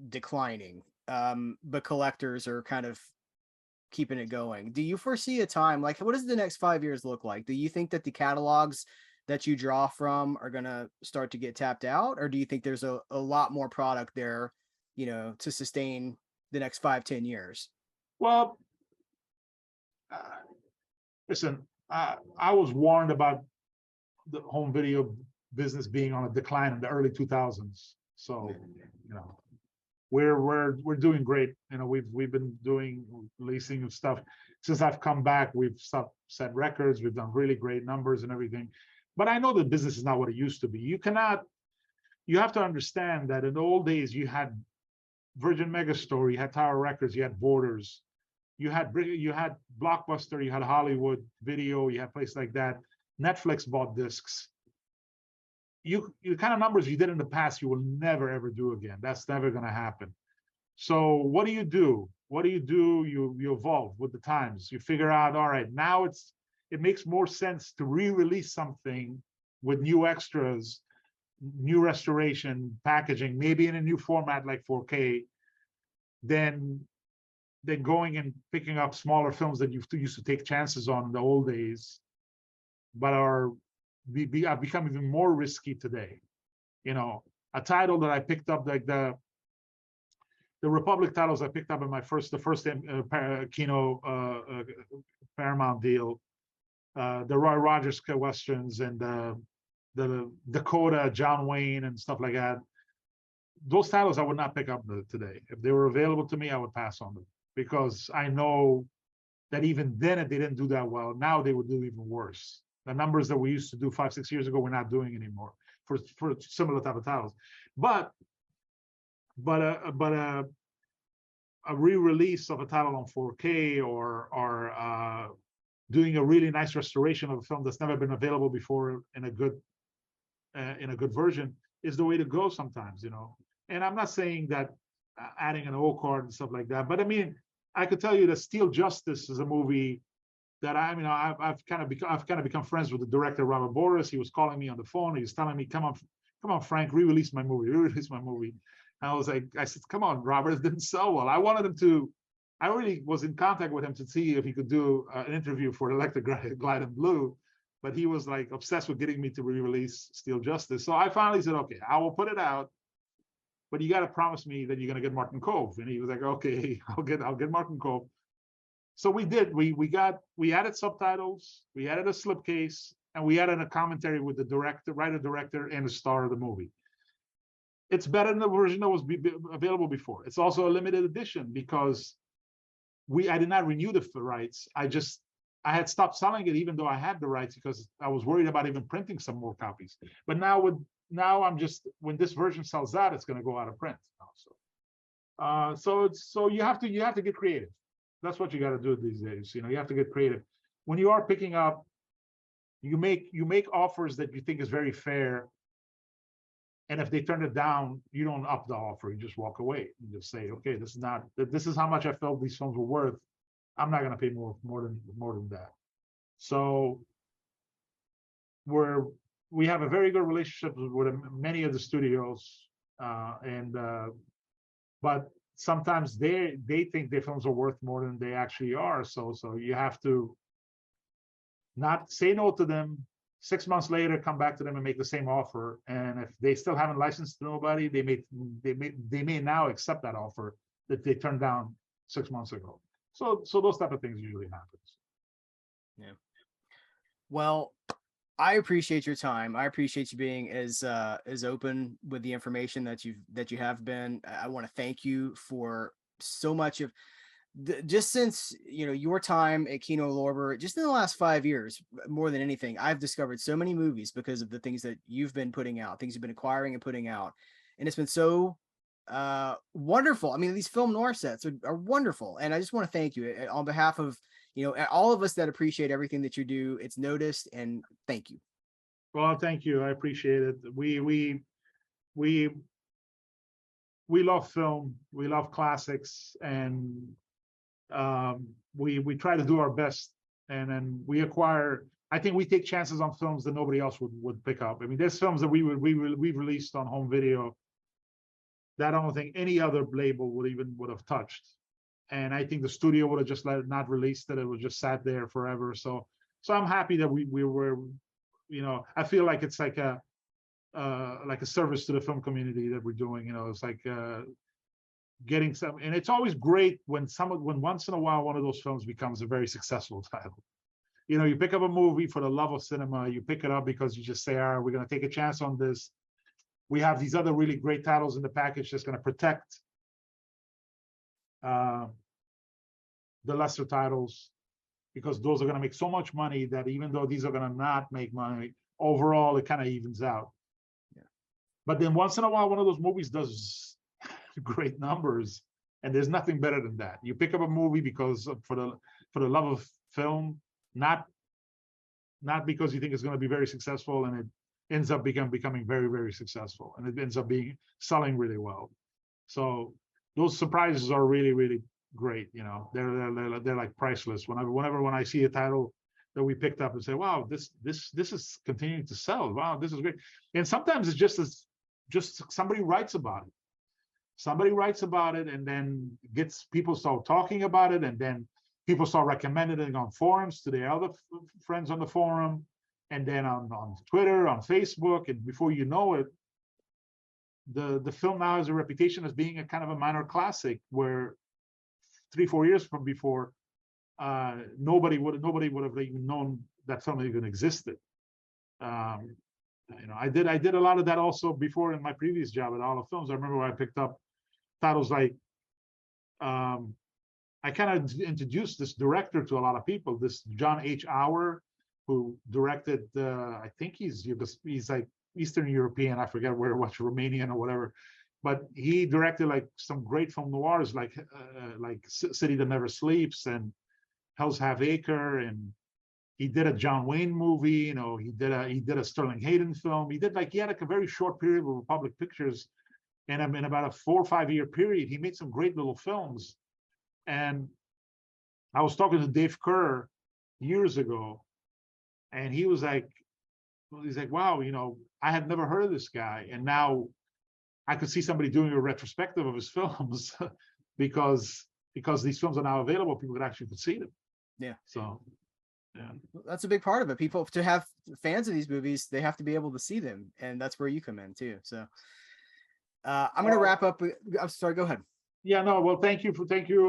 A: declining, but collectors are kind of keeping it going. Do you foresee a time, like, what does the next 5 years look like? Do you think that the catalogs that you draw from are going to start to get tapped out, or do you think there's a lot more product there, you know, to sustain the next 5-10 years?
B: Well, listen, I was warned about the home video business being on a decline in the early 2000s. So, you know, we're doing great. You know, we've been releasing stuff since I've come back. We've set records. We've done really great numbers and everything. But I know the business is not what it used to be. You have to understand that in the old days, you had Virgin Megastore, you had Tower Records, you had Borders, you had Blockbuster, you had Hollywood Video, you had places like that. Netflix bought discs. The kind of numbers you did in the past, you will never, ever do again. That's never going to happen. So what do? You evolve with the times. You figure out, all right, now it makes more sense to re-release something with new extras, new restoration, packaging, maybe in a new format like 4K, than going and picking up smaller films that you used to take chances on in the old days, but are become even more risky today. A title that I picked up, like the Republic titles I picked up in the first Kino Paramount deal, the Roy Rogers westerns and the Dakota John Wayne and stuff like that. Those titles I would not pick up today. If they were available to me, I would pass on them, because I know that even then, if they didn't do that well, now they would do even worse. The numbers that we used to do 5-6 years ago, we're not doing anymore for similar type of titles. But a re-release of a title on 4K or doing a really nice restoration of a film that's never been available before in a good version is the way to go sometimes, And I'm not saying that adding an O card and stuff like that, but I mean, I could tell you that Steel Justice is a movie that I've kind of become friends with the director, Robert Boris. He was calling me on the phone. He was telling me, come on, Frank, re-release my movie. And I said, come on, Robert, it didn't sell well. I really was in contact with him to see if he could do an interview for Electric Glide and Blue, but he was like obsessed with getting me to re-release Steel Justice. So I finally said, okay, I will put it out, but you got to promise me that you're going to get Martin Cove. And he was like, okay, I'll get Martin Cove. So we did. We added subtitles, we added a slipcase, and we added a commentary with the writer, director, and the star of the movie. It's better than the version that was available before. It's also a limited edition because I did not renew the rights. I had stopped selling it, even though I had the rights, because I was worried about even printing some more copies. But now I'm just, when this version sells out, it's going to go out of print. So you have to get creative. That's what you got to do these days. You have to get creative. When you are picking up, you make offers that you think is very fair. And if they turn it down, you don't up the offer. You just walk away and just say, okay, this is how much I felt these films were worth. I'm not going to pay more than that. So we have a very good relationship with many of the studios, but sometimes they think their films are worth more than they actually are. So you have to not say no to them. 6 months later, come back to them and make the same offer. And if they still haven't licensed to nobody, they may now accept that offer that they turned down 6 months ago. So those type of things usually happens.
A: Yeah. Well, I appreciate your time. I appreciate you being as open with the information that you have been. I want to thank you for so much of just since your time at Kino Lorber, just in the last 5 years, more than anything, I've discovered so many movies because of the things that you've been putting out, things you've been acquiring and putting out, and it's been so wonderful. I mean, these film noir sets are wonderful, and I just want to thank you on behalf of all of us that appreciate everything that you do. It's noticed, and thank you.
B: Well, thank you. I appreciate it. We love film. We love classics, and we try to do our best. And then we acquire. I think we take chances on films that nobody else would pick up. I mean, there's films that we've released on home video that I don't think any other label would have touched. And I think the studio would have just not released it. It was just sat there forever. So I'm happy that we were, I feel like it's like a service to the film community that we're doing. It's like getting some, and it's always great when once in a while one of those films becomes a very successful title. You pick up a movie for the love of cinema. You pick it up because you just say, all right, we're going to take a chance on this. We have these other really great titles in the package that's going to protect the lesser titles, because those are going to make so much money that even though these are going to not make money, overall it kind of evens out. Yeah. But then once in a while, one of those movies does great numbers, and there's nothing better than that. You pick up a movie because for the love of film, not because you think it's going to be very successful, and it ends up becoming very, very successful, and it ends up selling really well. So those surprises are really, really great. They're like priceless. When I see a title that we picked up and say, wow, this is continuing to sell. Wow, this is great. And sometimes it's just somebody writes about it. Somebody writes about it, and then people start talking about it, and then people start recommending it on forums to their other friends on the forum, and then on Twitter, on Facebook, and before you know it, the film now has a reputation as being a kind of a minor classic, where 3-4 years from before, nobody would have even known that film even existed. I did a lot of that also before in my previous job at All of Films. I remember when I picked up titles like, I kind of introduced this director to a lot of people. This John H. Auer, who directed, I think he's like Eastern European. I forget where it was, Romanian or whatever. But he directed like some great film noirs, like City That Never Sleeps and Hell's Half Acre, and he did a John Wayne movie. He did a Sterling Hayden film. He had like a very short period with Republic Pictures, and in about a 4 or 5 year period, he made some great little films. And I was talking to Dave Kerr years ago, and he's like, wow, I had never heard of this guy, and now I could see somebody doing a retrospective of his films because these films are now available. People could see them.
A: Yeah.
B: So, yeah,
A: that's a big part of it. People, to have fans of these movies, they have to be able to see them, and that's where you come in too. So, I'm going to wrap up. I'm sorry. Go ahead.
B: Yeah, no. Well, thank you.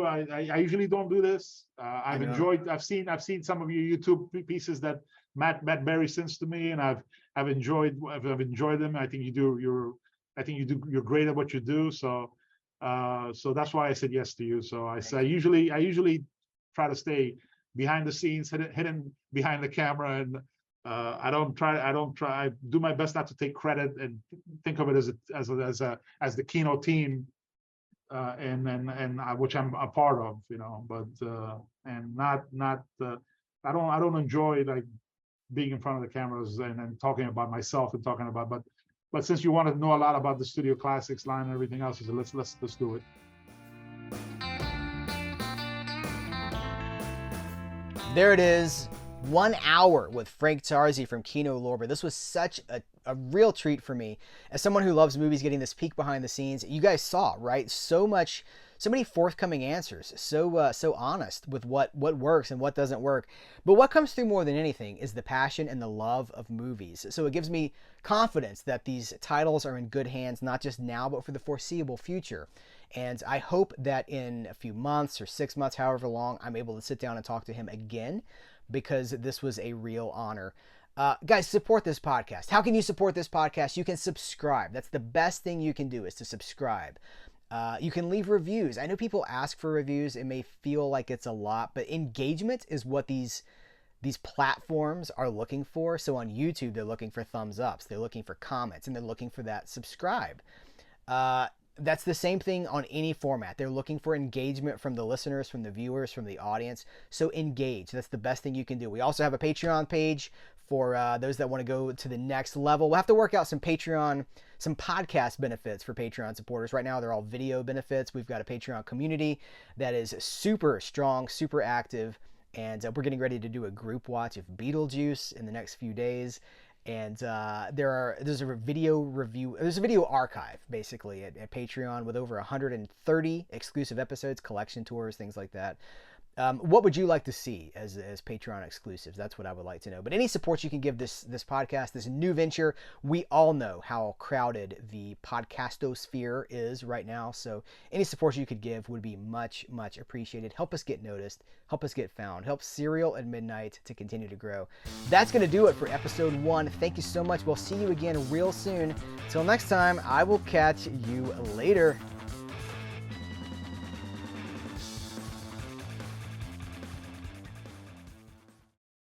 B: I usually don't do this. I've seen some of your YouTube pieces that Matt Berry sends to me, and I've enjoyed them. I think you're great at what you do. So that's why I said yes to you. So I usually try to stay behind the scenes, hidden behind the camera, and I do my best not to take credit and think of it as the Kino team, and which I'm a part of, but and not I don't enjoy like being in front of the cameras and talking about myself and talking about, but since you want to know a lot about the Studio Classics line and everything else, so let's do it.
A: There it is. 1 hour with Frank Tarzi from Kino Lorber. This was such a real treat for me as someone who loves movies, getting this peek behind the scenes. You guys saw, right? So many forthcoming answers. So honest with what works and what doesn't work. But what comes through more than anything is the passion and the love of movies. So it gives me confidence that these titles are in good hands, not just now, but for the foreseeable future. And I hope that in a few months or 6 months, however long, I'm able to sit down and talk to him again, because this was a real honor. Guys, support this podcast. How can you support this podcast? You can subscribe. That's the best thing you can do, is to subscribe. You can leave reviews. I know people ask for reviews. It may feel like it's a lot, but engagement is what these platforms are looking for. So on YouTube, they're looking for thumbs ups. They're looking for comments, and they're looking for that subscribe. That's the same thing on any format. They're looking for engagement from the listeners, from the viewers, from the audience. So engage. That's the best thing you can do. We also have a Patreon page for those that want to go to the next level. We'll have to work out some podcast benefits for Patreon supporters. Right now, they're all video benefits. We've got a Patreon community that is super strong, super active, and we're getting ready to do a group watch of Beetlejuice in the next few days. And there's a video archive basically at Patreon with over 130 exclusive episodes, collection tours, things like that. What would you like to see as Patreon exclusives? That's what I would like to know. But any support you can give this podcast, this new venture, we all know how crowded the podcastosphere is right now. So any support you could give would be much appreciated. Help us get noticed. Help us get found. Help CerealAtMidnite to continue to grow. That's going to do it for episode 1. Thank you so much. We'll see you again real soon. Till next time, I will catch you later.